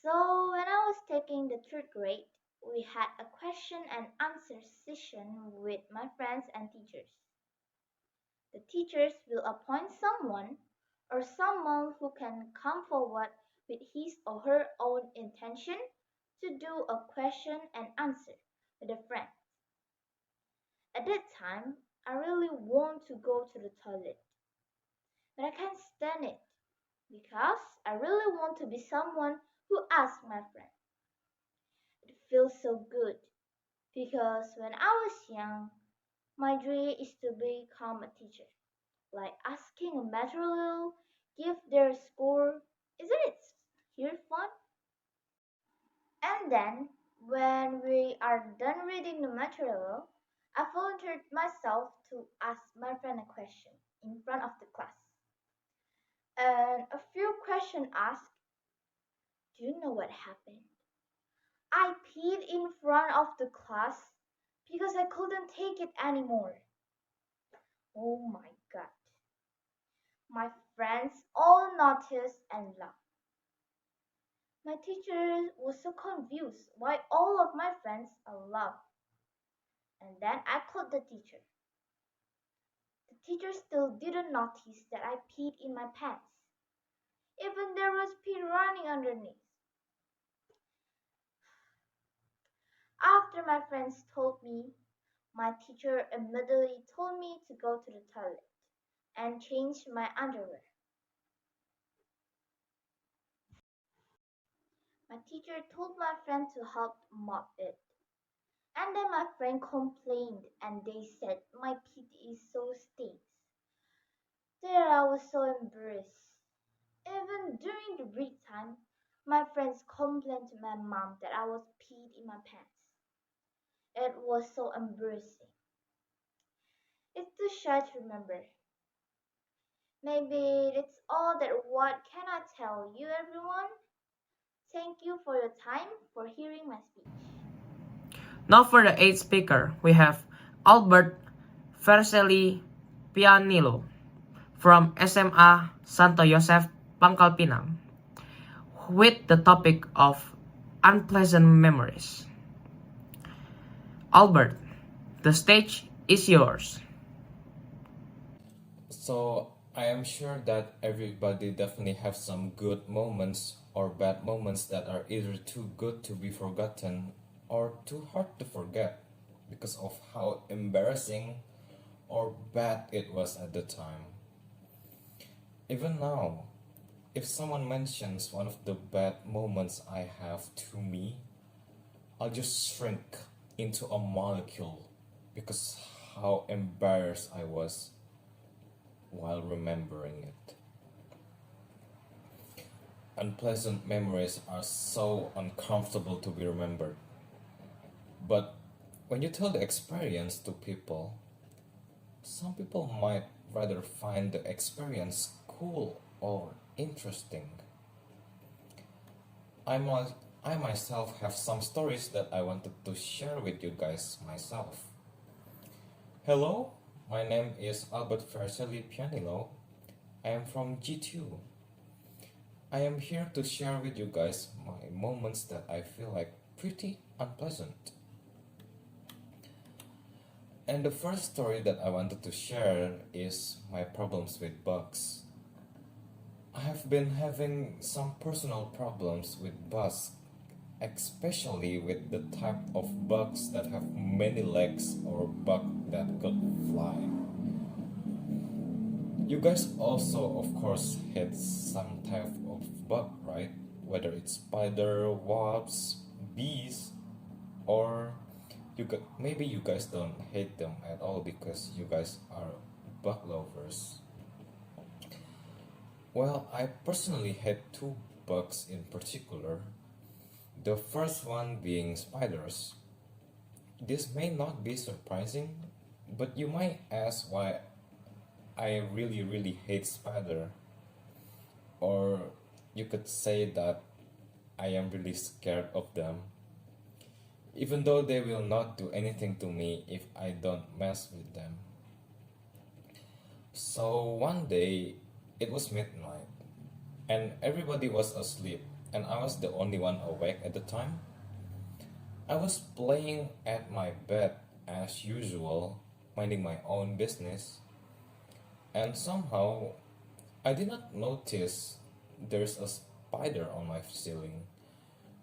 So when I was taking the third grade, we had a question and answer session with my friends and teachers. The teachers will appoint someone or someone who can come forward with his or her own intention to do a question and answer with a friend. At that time, I really want to go to the toilet, but I can't stand it because I really want to be someone who asks my friend. It feels so good because when I was young, my dream is to become a teacher, like asking a material, give their score. Isn't it here fun? And then, when we are done reading the material, I volunteered myself to ask my friend a question in front of the class. And a few questions asked, do you know what happened? I peed in front of the class because I couldn't take it anymore. Oh my god. My friends all noticed and laughed. My teacher was so confused why all of my friends laughed. And then I called the teacher. The teacher still didn't notice that I peed in my pants. Even there was pee running underneath. After my friends told me, my teacher immediately told me to go to the toilet and change my underwear. My teacher told my friend to help mop it. And then my friend complained and they said my pee is so stinks. There I was so embarrassed. Even during the break time, my friends complained to my mom that I was peed in my pants. It was so embarrassing. It's too shy to remember. Maybe that's all that what can I tell you everyone? Thank you for your time for hearing my speech. Now for the eighth speaker, we have Albert Vercelli Pianilo from SMA Santo Yosef Pangkal Pinang with the topic of unpleasant memories. Albert, the stage is yours. So I am sure that everybody definitely have some good moments or bad moments that are either too good to be forgotten or too hard to forget because of how embarrassing or bad it was at the time. Even now, if someone mentions one of the bad moments I have to me, I'll just shrink into a molecule because how embarrassed I was while remembering it. Unpleasant memories are so uncomfortable to be remembered. But when you tell the experience to people, some people might rather find the experience cool or interesting. I myself have some stories that I wanted to share with you guys myself. Hello, my name is Albert Vercelli Pianilo. I am from G2. I am here to share with you guys my moments that I feel like pretty unpleasant. And the first story that I wanted to share is my problems with bugs. I have been having some personal problems with bugs, especially with the type of bugs that have many legs or bug that could fly. You guys also of course hate some type of bug, right? whether it's spider, wasps, bees, or maybe you guys don't hate them at all because you guys are bug lovers. Well, I personally hate two bugs in particular. The first one being spiders. This may not be surprising, but you might ask why I really hate spider. Or you could say that I am really scared of them, even though they will not do anything to me if I don't mess with them. So one day, it was midnight, and everybody was asleep, and I was the only one awake at the time. I was playing at my bed as usual, minding my own business, and somehow I did not notice there's a spider on my ceiling.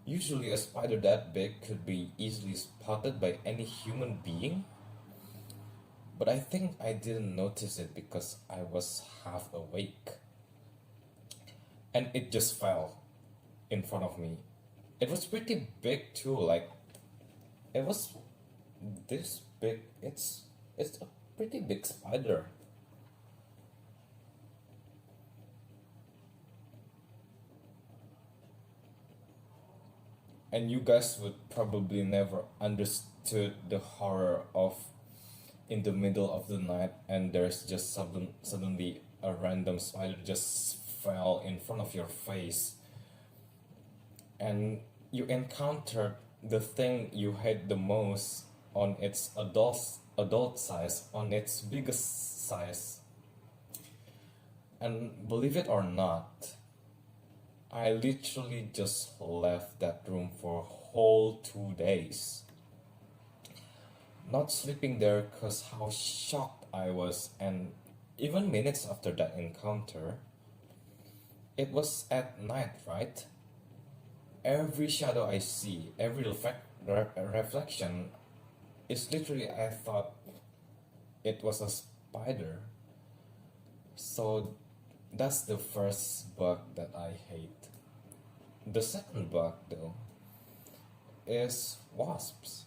Usually a spider that big could be easily spotted by any human being, but I think I didn't notice it because I was half awake. And it just fell in front of me. It was pretty big too, like it was this big. It's a pretty big spider. And you guys would probably never understood the horror of in the middle of the night and there's just suddenly a random spider just fell in front of your face, and you encountered the thing you hate the most on its adult size, on its biggest size. And believe it or not, I literally just left that room for a whole 2 days. Not sleeping there because how shocked I was, and even minutes after that encounter, it was at night, right? Every shadow I see, every reflection is literally, I thought it was a spider. So that's the first bug that I hate. The second bug, though, is wasps.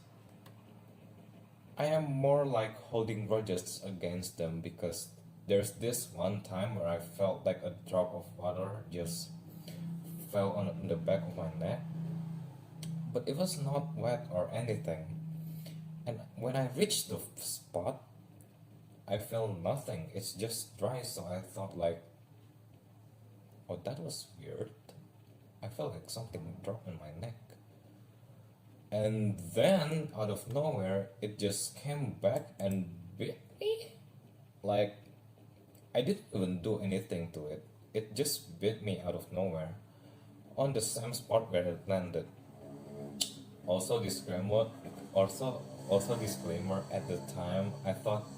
I am more like holding grudges against them because there's this one time where I felt like a drop of water just fell on the back of my neck, but it was not wet or anything. And when I reached the spot, I felt nothing. It's just dry, so I thought like, oh, that was weird. I felt like something dropped in my neck. And then, out of nowhere, it just came back and bit me. Like, I didn't even do anything to it. It just bit me out of nowhere, on the same spot where it landed. Also disclaimer, at the time, I thought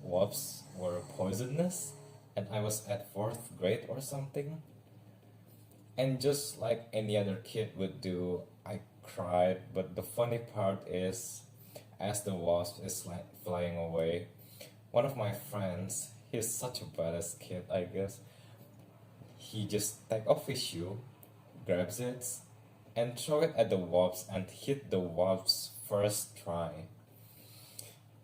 wasps were poisonous, and I was at 4th grade or something. And just like any other kid would do, I cried. But the funny part is, as the wasp is flying away, one of my friends, he's such a badass kid, I guess, he just take off his shoe, grabs it, and throw it at the wasp and hit the wasp's first try.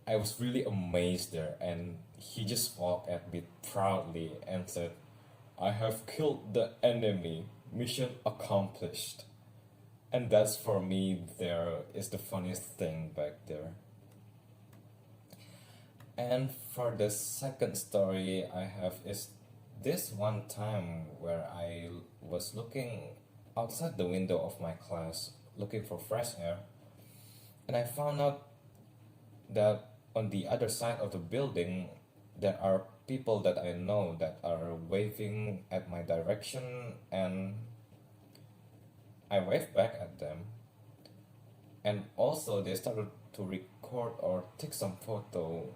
I was really amazed there, and he just walked at me proudly and said, "I have killed the enemy. Mission accomplished." And that's, for me, there is the funniest thing back there. And for the second story I have is this one time where I was looking outside the window of my class, looking for fresh air, and I found out that on the other side of the building there are people that I know that are waving at my direction, and I waved back at them. And also they started to record or take some photo,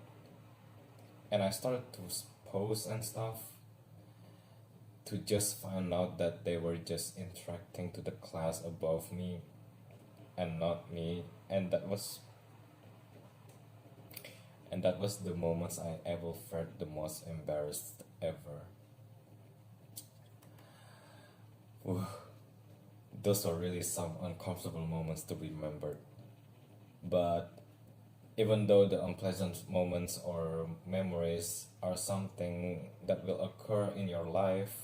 and I started to pose and stuff, to just find out that they were just interacting to the class above me and not me. And that was the moments I ever felt the most embarrassed ever. those are really some uncomfortable moments to be remembered. But even though the unpleasant moments or memories are something that will occur in your life,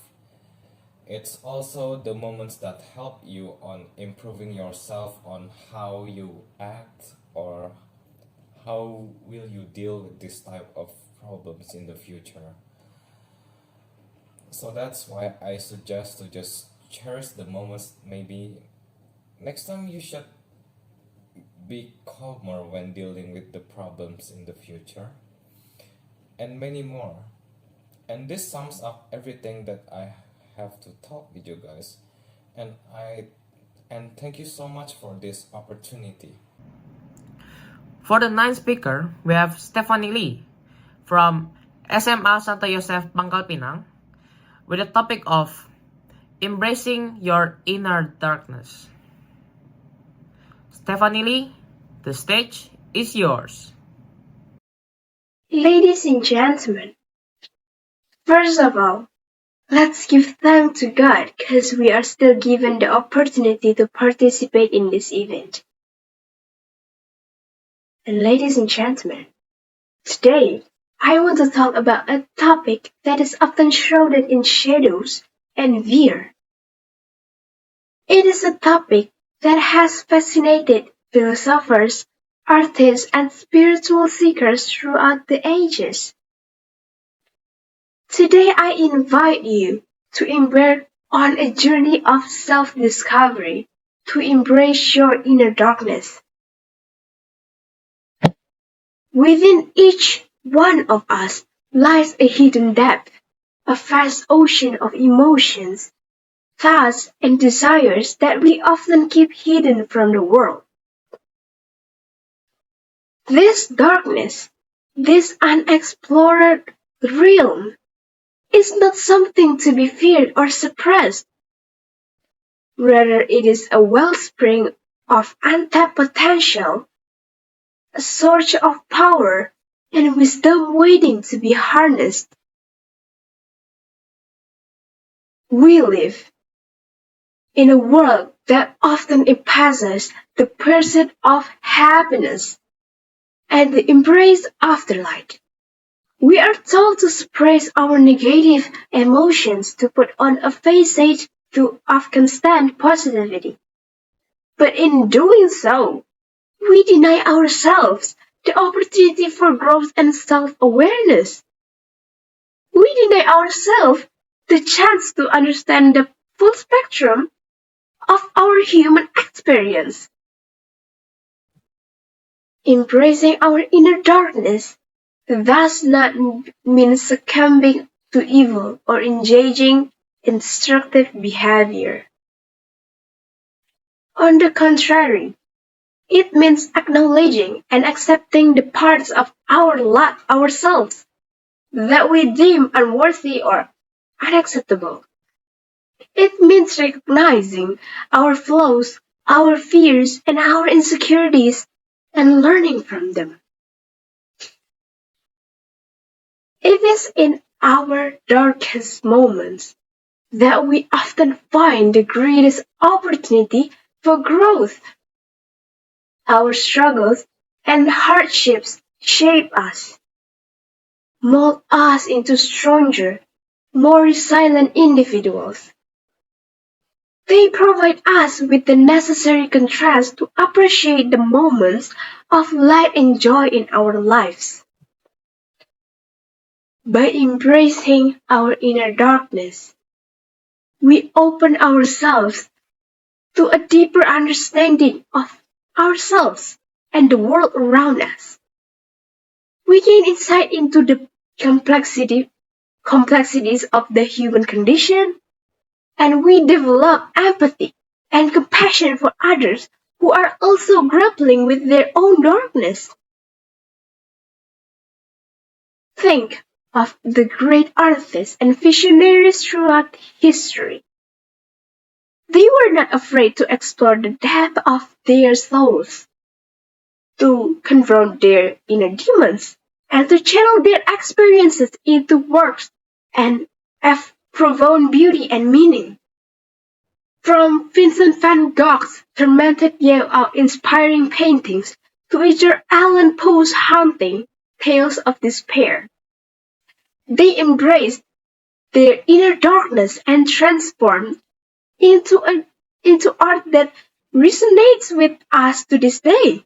it's also the moments that help you on improving yourself on how you act or how will you deal with this type of problems in the future. So that's why I suggest to just cherish the moments. Maybe next time you should be calmer when dealing with the problems in the future, and many more. And this sums up everything that I have to talk with you guys. And thank you so much for this opportunity. For the ninth speaker, we have Stephanie Lee from SMA Santa Joseph Pangkal Pinang with the topic of embracing your inner darkness. Stephanie Lee, the stage is yours. Ladies and gentlemen, first of all, let's give thanks to God because we are still given the opportunity to participate in this event. And ladies and gentlemen, today I want to talk about a topic that is often shrouded in shadows and fear. It is a topic that has fascinated philosophers, artists, and spiritual seekers throughout the ages. Today I invite you to embark on a journey of self-discovery to embrace your inner darkness. Within each one of us lies a hidden depth, a vast ocean of emotions, thoughts, and desires that we often keep hidden from the world. This darkness, this unexplored realm, is not something to be feared or suppressed. Rather, it is a wellspring of untapped potential, a source of power and wisdom waiting to be harnessed. We live in a world that often emphasizes the pursuit of happiness and the embrace of the light. We are told to suppress our negative emotions to put on a facade of constant positivity. But in doing so, we deny ourselves the opportunity for growth and self-awareness. We deny ourselves the chance to understand the full spectrum of our human experience. Embracing our inner darkness does not mean succumbing to evil or engaging in destructive behavior. On the contrary, it means acknowledging and accepting the parts of ourselves that we deem unworthy or unacceptable. It means recognizing our flaws, our fears, and our insecurities and learning from them. It is in our darkest moments that we often find the greatest opportunity for growth. Our struggles and hardships shape us, mold us into stronger, more resilient individuals. They provide us with the necessary contrast to appreciate the moments of light and joy in our lives. By embracing our inner darkness, we open ourselves to a deeper understanding of ourselves and the world around us. We gain insight into the complexities of the human condition, and we develop empathy and compassion for others who are also grappling with their own darkness. Think of the great artists and visionaries throughout history. They were not afraid to explore the depth of their souls, to confront their inner demons, and to channel their experiences into works and of profound beauty and meaning. From Vincent van Gogh's tormented yell of inspiring paintings to Edgar Allan Poe's haunting tales of despair, they embraced their inner darkness and transformed into art that resonates with us to this day.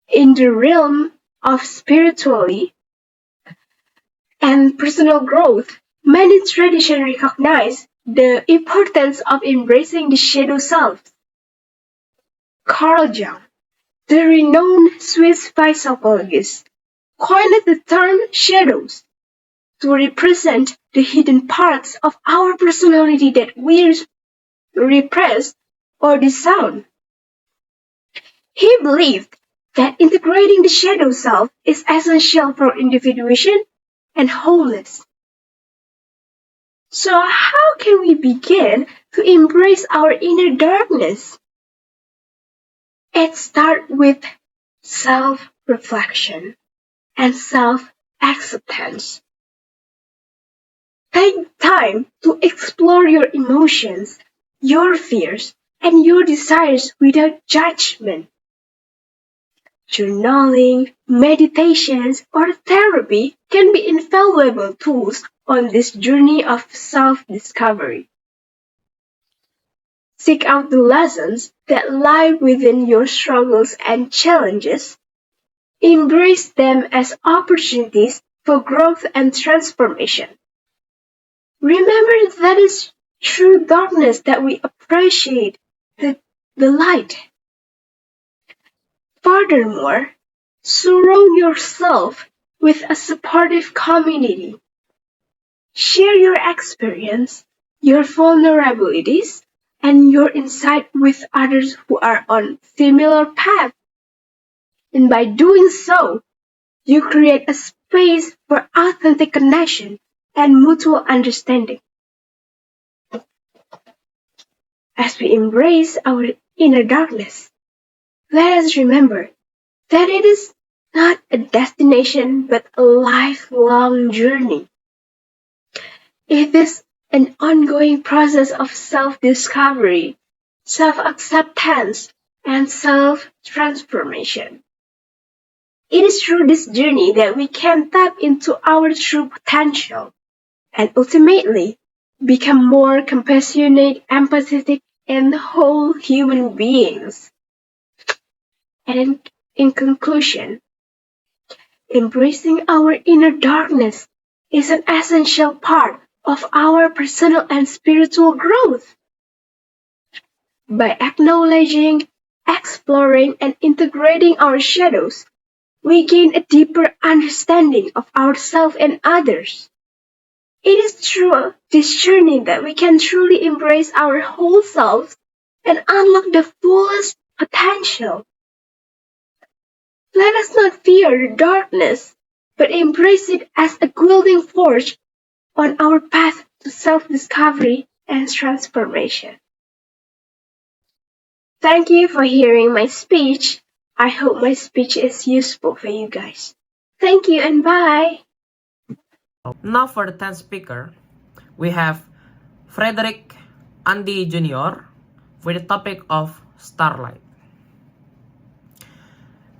In the realm of spirituality and personal growth, many traditions recognize the importance of embracing the shadow self. Carl Jung, the renowned Swiss psychologist, coined the term shadows to represent the hidden parts of our personality that we repress or disown. He believed that integrating the shadow self is essential for individuation and wholeness. So how can we begin to embrace our inner darkness? It starts with self-reflection and self-acceptance. Take time to explore your emotions, your fears, and your desires without judgment. Journaling, meditations, or therapy can be invaluable tools on this journey of self-discovery. Seek out the lessons that lie within your struggles and challenges. Embrace them as opportunities for growth and transformation. Remember that it's through darkness that we appreciate the light. Furthermore, surround yourself with a supportive community. Share your experience, your vulnerabilities, and your insight with others who are on similar paths. And by doing so, you create a space for authentic connection and mutual understanding. As we embrace our inner darkness, let us remember that it is not a destination but a lifelong journey. It is an ongoing process of self-discovery, self-acceptance, and self-transformation. It is through this journey that we can tap into our true potential and ultimately become more compassionate, empathetic, and whole human beings. And in conclusion, embracing our inner darkness is an essential part of our personal and spiritual growth. By acknowledging, exploring, and integrating our shadows, we gain a deeper understanding of ourselves and others. It is through this journey that we can truly embrace our whole selves and unlock the fullest potential. Let us not fear the darkness, but embrace it as a guiding force on our path to self-discovery and transformation. Thank you for hearing my speech. I hope my speech is useful for you guys. Thank you and bye. Now for the 10th speaker, we have Frederick Andy Jr. with the topic of Starlight.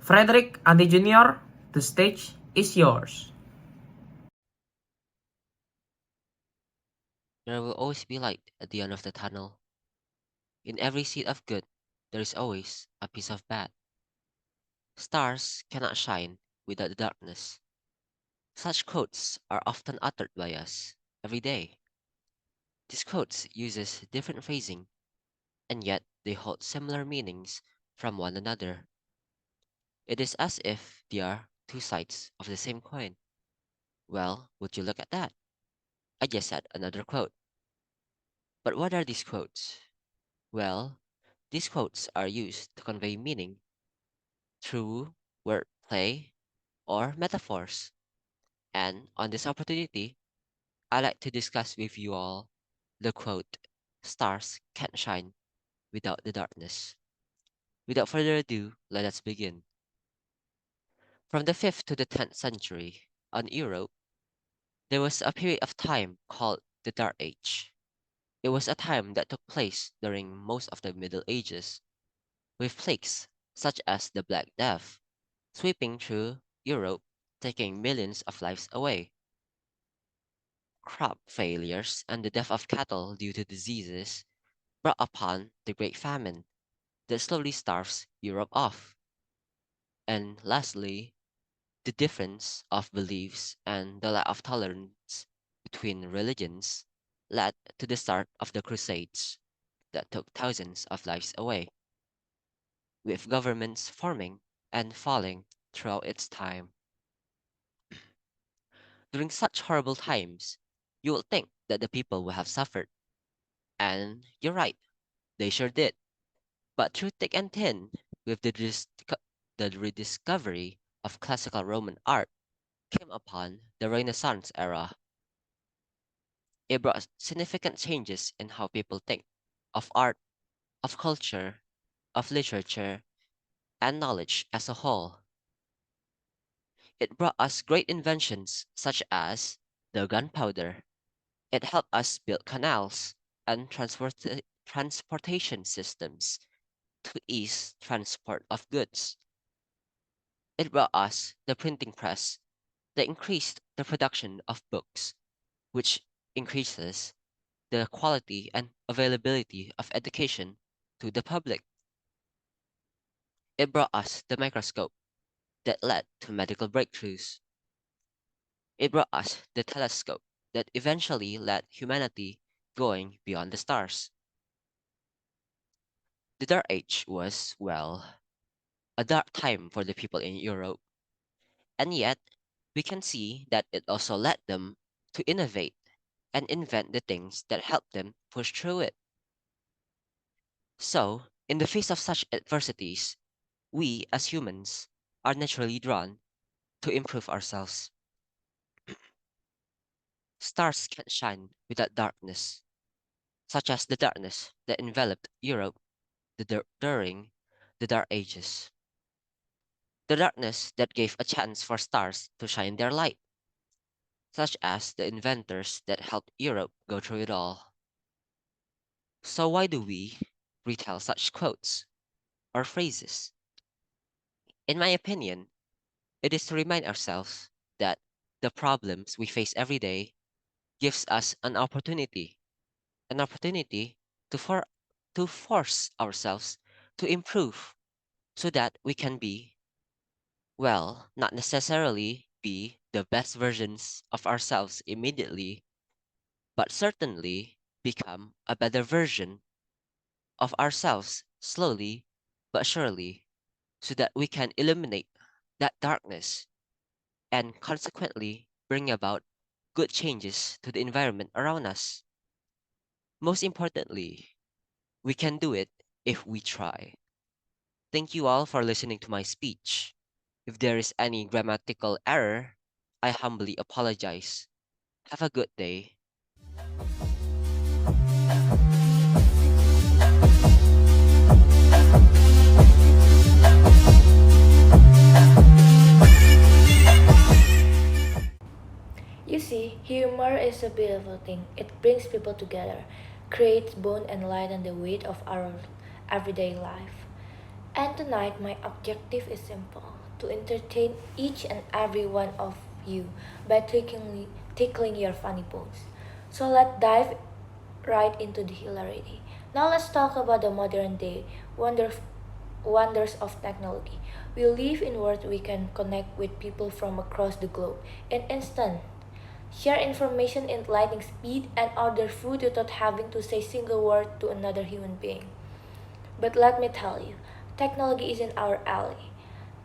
Frederick Andy Jr., the stage is yours. There will always be light at the end of the tunnel. In every seed of good, there is always a piece of bad. Stars cannot shine without the darkness. Such quotes are often uttered by us every day. These quotes uses different phrasing, and yet they hold similar meanings from one another. It is as if they are two sides of the same coin. Well, would you look at that? I just said another quote. But what are these quotes? Well, these quotes are used to convey meaning through wordplay or metaphors. And on this opportunity, I like to discuss with you all the quote, "Stars can't shine without the darkness." Without further ado, let us begin. From the 5th to the 10th century, on Europe, there was a period of time called the Dark Age. It was a time that took place during most of the Middle Ages, with plagues such as the Black Death sweeping through Europe, taking millions of lives away. Crop failures and the death of cattle due to diseases brought upon the Great Famine that slowly starves Europe off. And lastly, the difference of beliefs and the lack of tolerance between religions led to the start of the Crusades that took thousands of lives away, with governments forming and falling throughout its time. During such horrible times, you would think that the people would have suffered. And you're right, they sure did. But through thick and thin, with the rediscovery of classical Roman art, came upon the Renaissance era. It brought significant changes in how people think of art, of culture, of literature, and knowledge as a whole. It brought us great inventions such as the gunpowder. It helped us build canals and transportation systems to ease transport of goods. It brought us the printing press that increased the production of books, which increases the quality and availability of education to the public. It brought us the microscope that led to medical breakthroughs. It brought us the telescope that eventually led humanity going beyond the stars. The Dark Age was, well, a dark time for the people in Europe, and yet we can see that it also led them to innovate and invent the things that helped them push through it. So, in the face of such adversities, we as humans are naturally drawn to improve ourselves. Stars can shine without darkness, such as the darkness that enveloped Europe during the Dark Ages. The darkness that gave a chance for stars to shine their light, such as the inventors that helped Europe go through it all. So why do we retell such quotes or phrases? In my opinion, it is to remind ourselves that the problems we face every day gives us an opportunity to to force ourselves to improve so that we can be, well, not necessarily be the best versions of ourselves immediately, but certainly become a better version of ourselves slowly but surely, so that we can eliminate that darkness and consequently bring about good changes to the environment around us. Most importantly, we can do it if we try. Thank you all for listening to my speech. If there is any grammatical error, I humbly apologize. Have a good day. You see, humor is a beautiful thing. It brings people together, creates bond, and lightens the weight of our everyday life. And tonight, my objective is simple to entertain each and every one of you by tickling your funny bones. So let's dive right into the hilarity. Now, let's talk about the modern day wonders of technology. We live in a world we can connect with people from across the globe in instant, share information in lightning speed, and order food without having to say a single word to another human being. But let me tell you, technology is in our alley.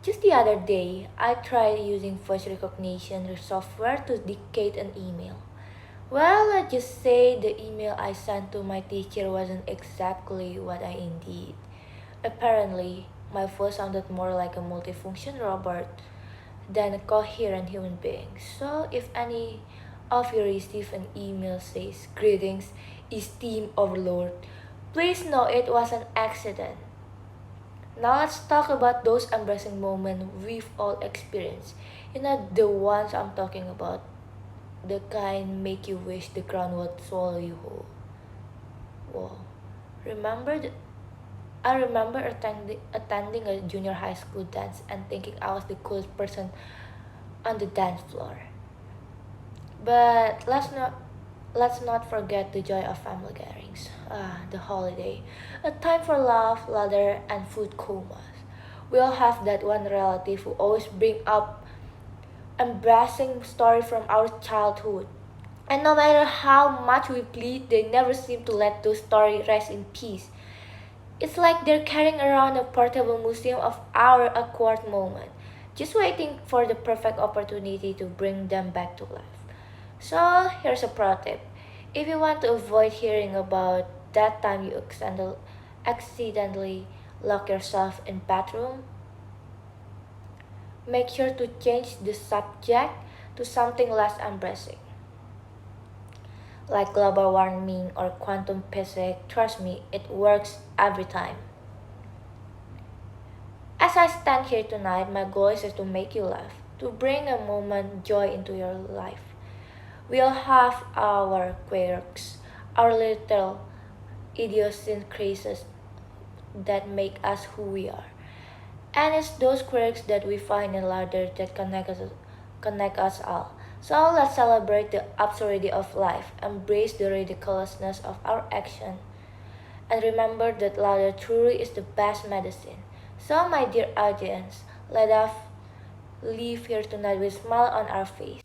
Just the other day, I tried using voice recognition software to dictate an email. Well, let's just say the email I sent to my teacher wasn't exactly what I intended. Apparently, my voice sounded more like a multifunction robot than a coherent human being. So, if any of you receive an email says, "Greetings, esteemed overlord," please know it was an accident. Now let's talk about those embarrassing moments we've all experienced. You know the ones I'm talking about. The kind make you wish the ground would swallow you whole. Whoa. Remember the, I remember attending a junior high school dance and thinking I was the coolest person on the dance floor. But let's not forget the joy of family gatherings. The holiday, a time for laugh, laughter, and food comas. We all have that one relative who always bring up embarrassing story from our childhood. And no matter how much we plead, they never seem to let those stories rest in peace. It's like they're carrying around a portable museum of our awkward moment, just waiting for the perfect opportunity to bring them back to life. So here's a pro tip. If you want to avoid hearing about that time you accidentally lock yourself in bathroom, make sure to change the subject to something less embarrassing, like global warming or quantum physics. Trust me, it works every time. As I stand here tonight, my goal is to make you laugh, to bring a moment joy into your life. We all have our quirks, our little idiosyncrasies that make us who we are. And it's those quirks that we find in laughter that connect us all. So let's celebrate the absurdity of life, embrace the ridiculousness of our action, and remember that laughter truly is the best medicine. So, my dear audience, let us leave here tonight with a smile on our face.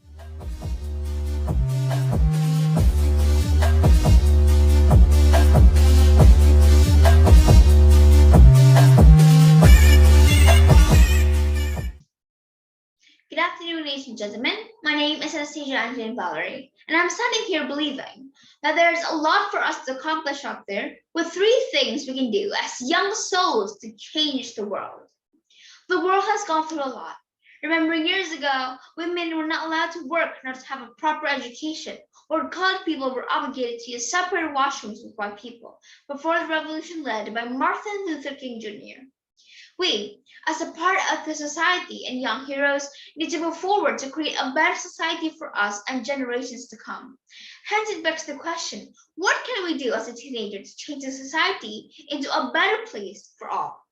Good afternoon, ladies and gentlemen. My name is Anastasia Angeline Valerie, and I'm standing here believing that there's a lot for us to accomplish out there with three things we can do as young souls to change the world. The world has gone through a lot. Remembering years ago, women were not allowed to work nor to have a proper education, or colored people were obligated to use separate washrooms with white people before the revolution led by Martin Luther King Jr. We, as a part of the society and young heroes, need to move forward to create a better society for us and generations to come. Hence, it begs the question, what can we do as a teenager to change the society into a better place for all?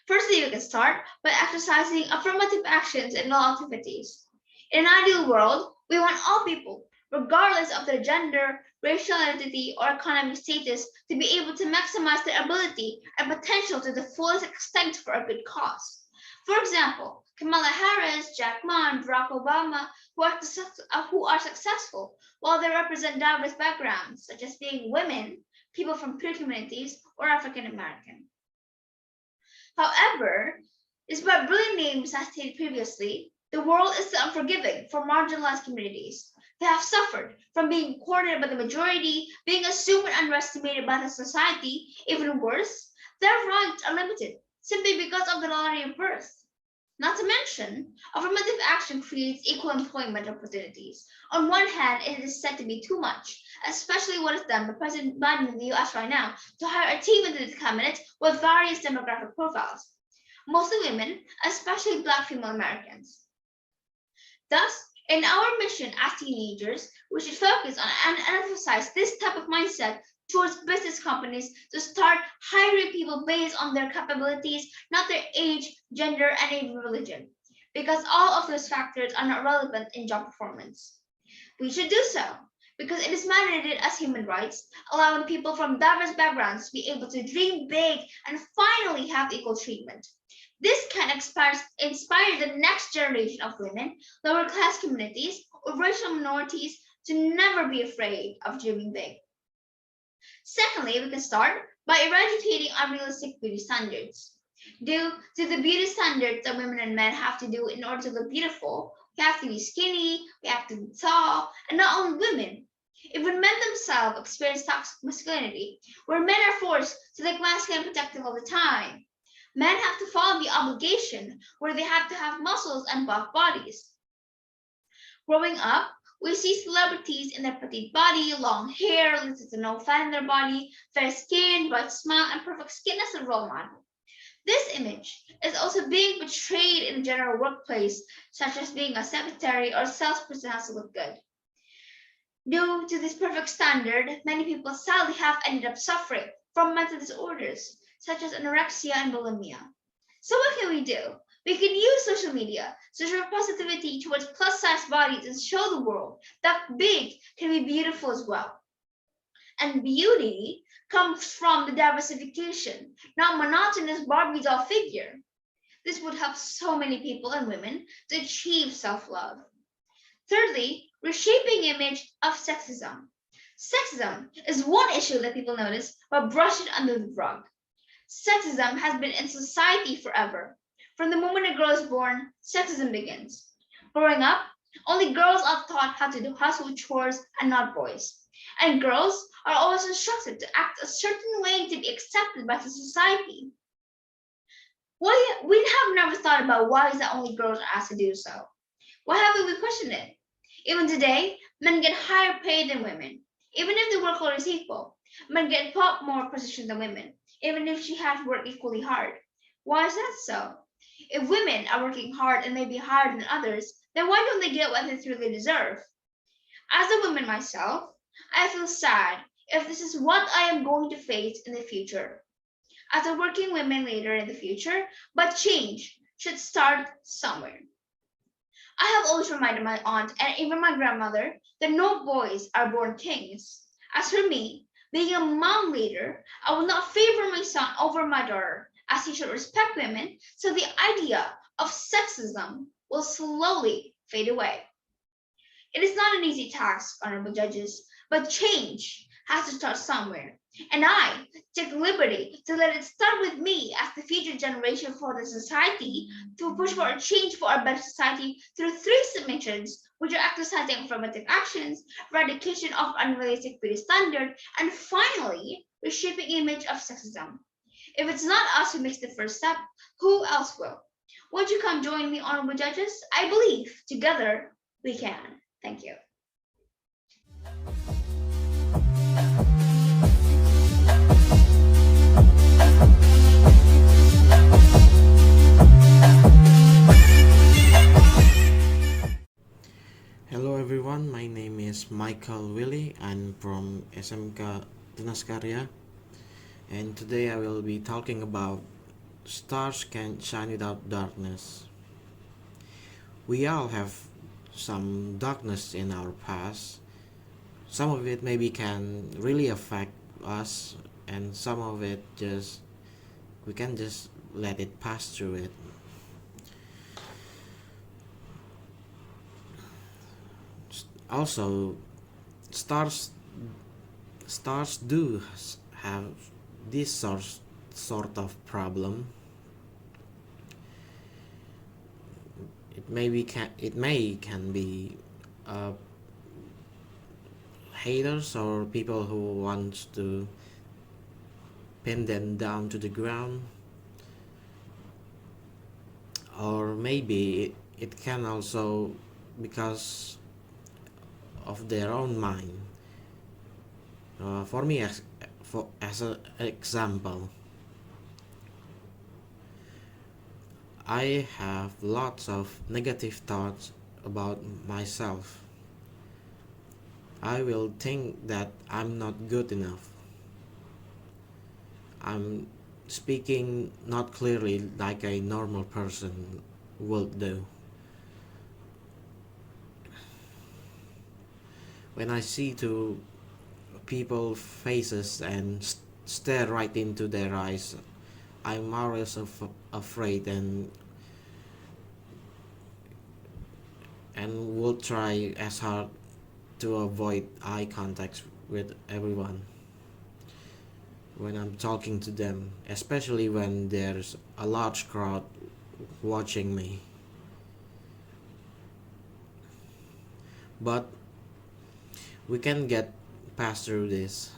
Firstly, we can start by exercising affirmative actions in all activities. In an ideal world, we want all people, regardless of their gender, racial identity, or economic status, to be able to maximize their ability and potential to the fullest extent for a good cause. For example, Kamala Harris, Jack Ma, and Barack Obama, who are successful while they represent diverse backgrounds, such as being women, people from queer communities, or African American. However, despite brilliant names as stated previously, the world is still unforgiving for marginalized communities. They have suffered from being cornered by the majority, being assumed and underestimated by the society. Even worse, their rights are limited simply because of the lottery of birth. Not to mention, affirmative action creates equal employment opportunities. On one hand, it is said to be too much, especially what is done by President Biden in the US right now to hire a team into the cabinet with various demographic profiles, mostly women, especially Black female Americans. Thus, in our mission as teenagers, we should focus on and emphasize this type of mindset towards business companies to start hiring people based on their capabilities, not their age, gender, and even religion, because all of those factors are not relevant in job performance. We should do so because it is mandated as human rights, allowing people from diverse backgrounds to be able to dream big and finally have equal treatment. This can inspire the next generation of women, lower class communities, or racial minorities to never be afraid of dreaming big. Secondly, we can start by eradicating unrealistic beauty standards. Due to the beauty standards that women and men have to do in order to look beautiful, we have to be skinny, we have to be tall, and not only women. Even men themselves experience toxic masculinity, where men are forced to look masculine and protective all the time. Men have to follow the obligation where they have to have muscles and buff bodies. Growing up, we see celebrities in their petite body, long hair, little to no fat in their body, fair skin, bright smile, and perfect skin as a role model. This image is also being portrayed in the general workplace, such as being a secretary or salesperson has to look good. Due to this perfect standard, many people sadly have ended up suffering from mental disorders such as anorexia and bulimia. So, what can we do? We can use social media to show positivity towards plus size bodies and show the world that big can be beautiful as well. And beauty comes from the diversification, not monotonous Barbie doll figure. This would help so many people and women to achieve self love. Thirdly, reshaping image of sexism. Sexism is one issue that people notice but brush it under the rug. Sexism has been in society forever. From the moment a girl is born, sexism begins. Growing up, only girls are taught how to do household chores and not boys. And girls are always instructed to act a certain way to be accepted by the society. We have never thought about why is that only girls are asked to do so. Why haven't we questioned it? Even today, men get higher pay than women. Even if the workload is equal, men get more positions than women, even if she has to work equally hard. Why is that so? If women are working hard and maybe higher than others, then why don't they get what they truly deserve? As a woman myself, I feel sad if this is what I am going to face in the future. As a working woman later in the future, but change should start somewhere. I have always reminded my aunt and even my grandmother that no boys are born kings. As for me, being a mom later, I will not favor my son over my daughter, as he should respect women, so the idea of sexism will slowly fade away. It is not an easy task, honorable judges, but change has to start somewhere. And I take the liberty to let it start with me as the future generation for the society to push for a change for a better society through three submissions, which are exercising affirmative actions, eradication of unrealistic beauty standard, and finally, reshaping image of sexism. If it's not us who makes the first step, who else will? Won't you come join me, honorable judges? I believe together we can. Thank you. Hello everyone, my name is Michael Willie. I'm from SMK Tunas Karya, and today I will be talking about stars can't shine without darkness. We all have some darkness in our past. Some of it maybe can really affect us, and some of it just we can just let it pass through it. Also, stars do have this sort of problem. It may can be haters or people who want to pin them down to the ground, or maybe it can also because of their own mind. For me, as an example, I have lots of negative thoughts about myself. I will think that I'm not good enough. I'm speaking not clearly like a normal person would do. When I see to people's faces and stare right into their eyes, I'm always afraid and will try as hard to avoid eye contact with everyone when I'm talking to them, especially when there's a large crowd watching me. But we can get past through this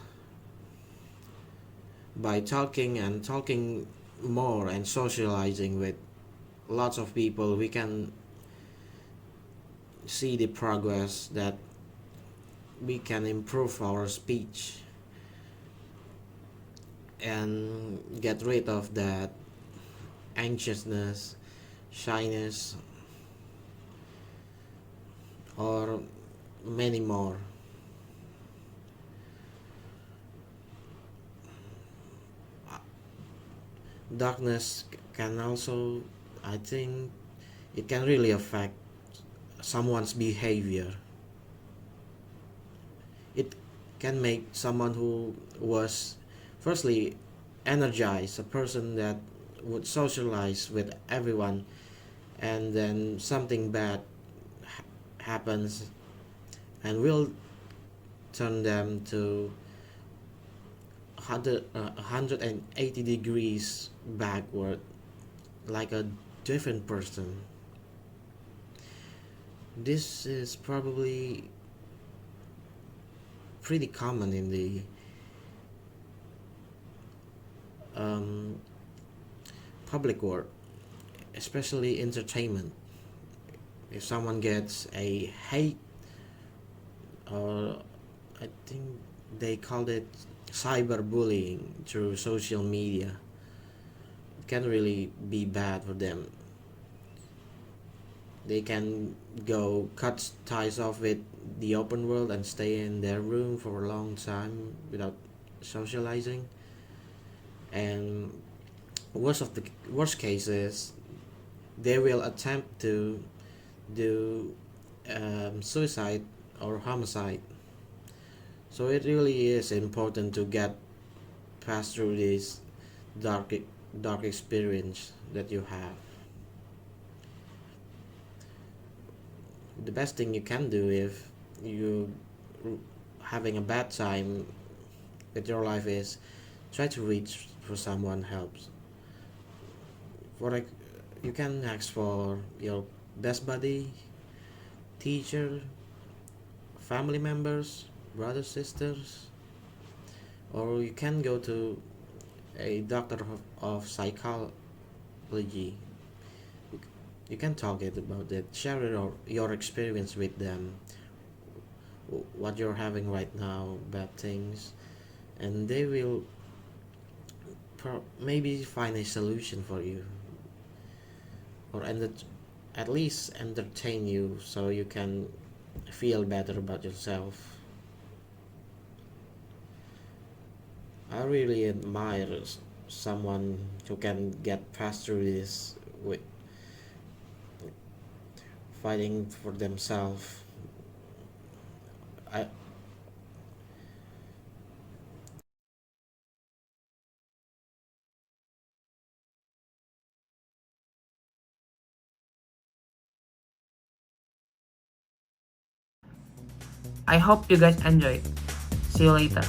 by talking more and socializing with lots of people. We can see the progress that we can improve our speech and get rid of that anxiousness, shyness, or many more. Darkness can also, I think, it can really affect someone's behavior. It can make someone who was firstly energized, a person that would socialize with everyone, and then something bad happens and will turn them to 180 degrees backward, like a different person. This is probably pretty common in the public world, especially entertainment. If someone gets a hate, or I think they called it cyberbullying through social media, it can really be bad for them. They can go cut ties off with the open world and stay in their room for a long time without socializing. And worst case is they will attempt to do suicide or homicide. So it really is important to get past through this dark experience that you have. The best thing you can do if you having a bad time with your life is try to reach for someone helps. You can ask for your best buddy, teacher, family members, brothers, sisters, or you can go to a doctor of psychology. You can talk it about it, share your experience with them, what you're having right now, bad things, and they will maybe find a solution for you, or at least entertain you so you can feel better about yourself. I really admire someone who can get past through this with fighting for themselves. I hope you guys enjoyed. See you later.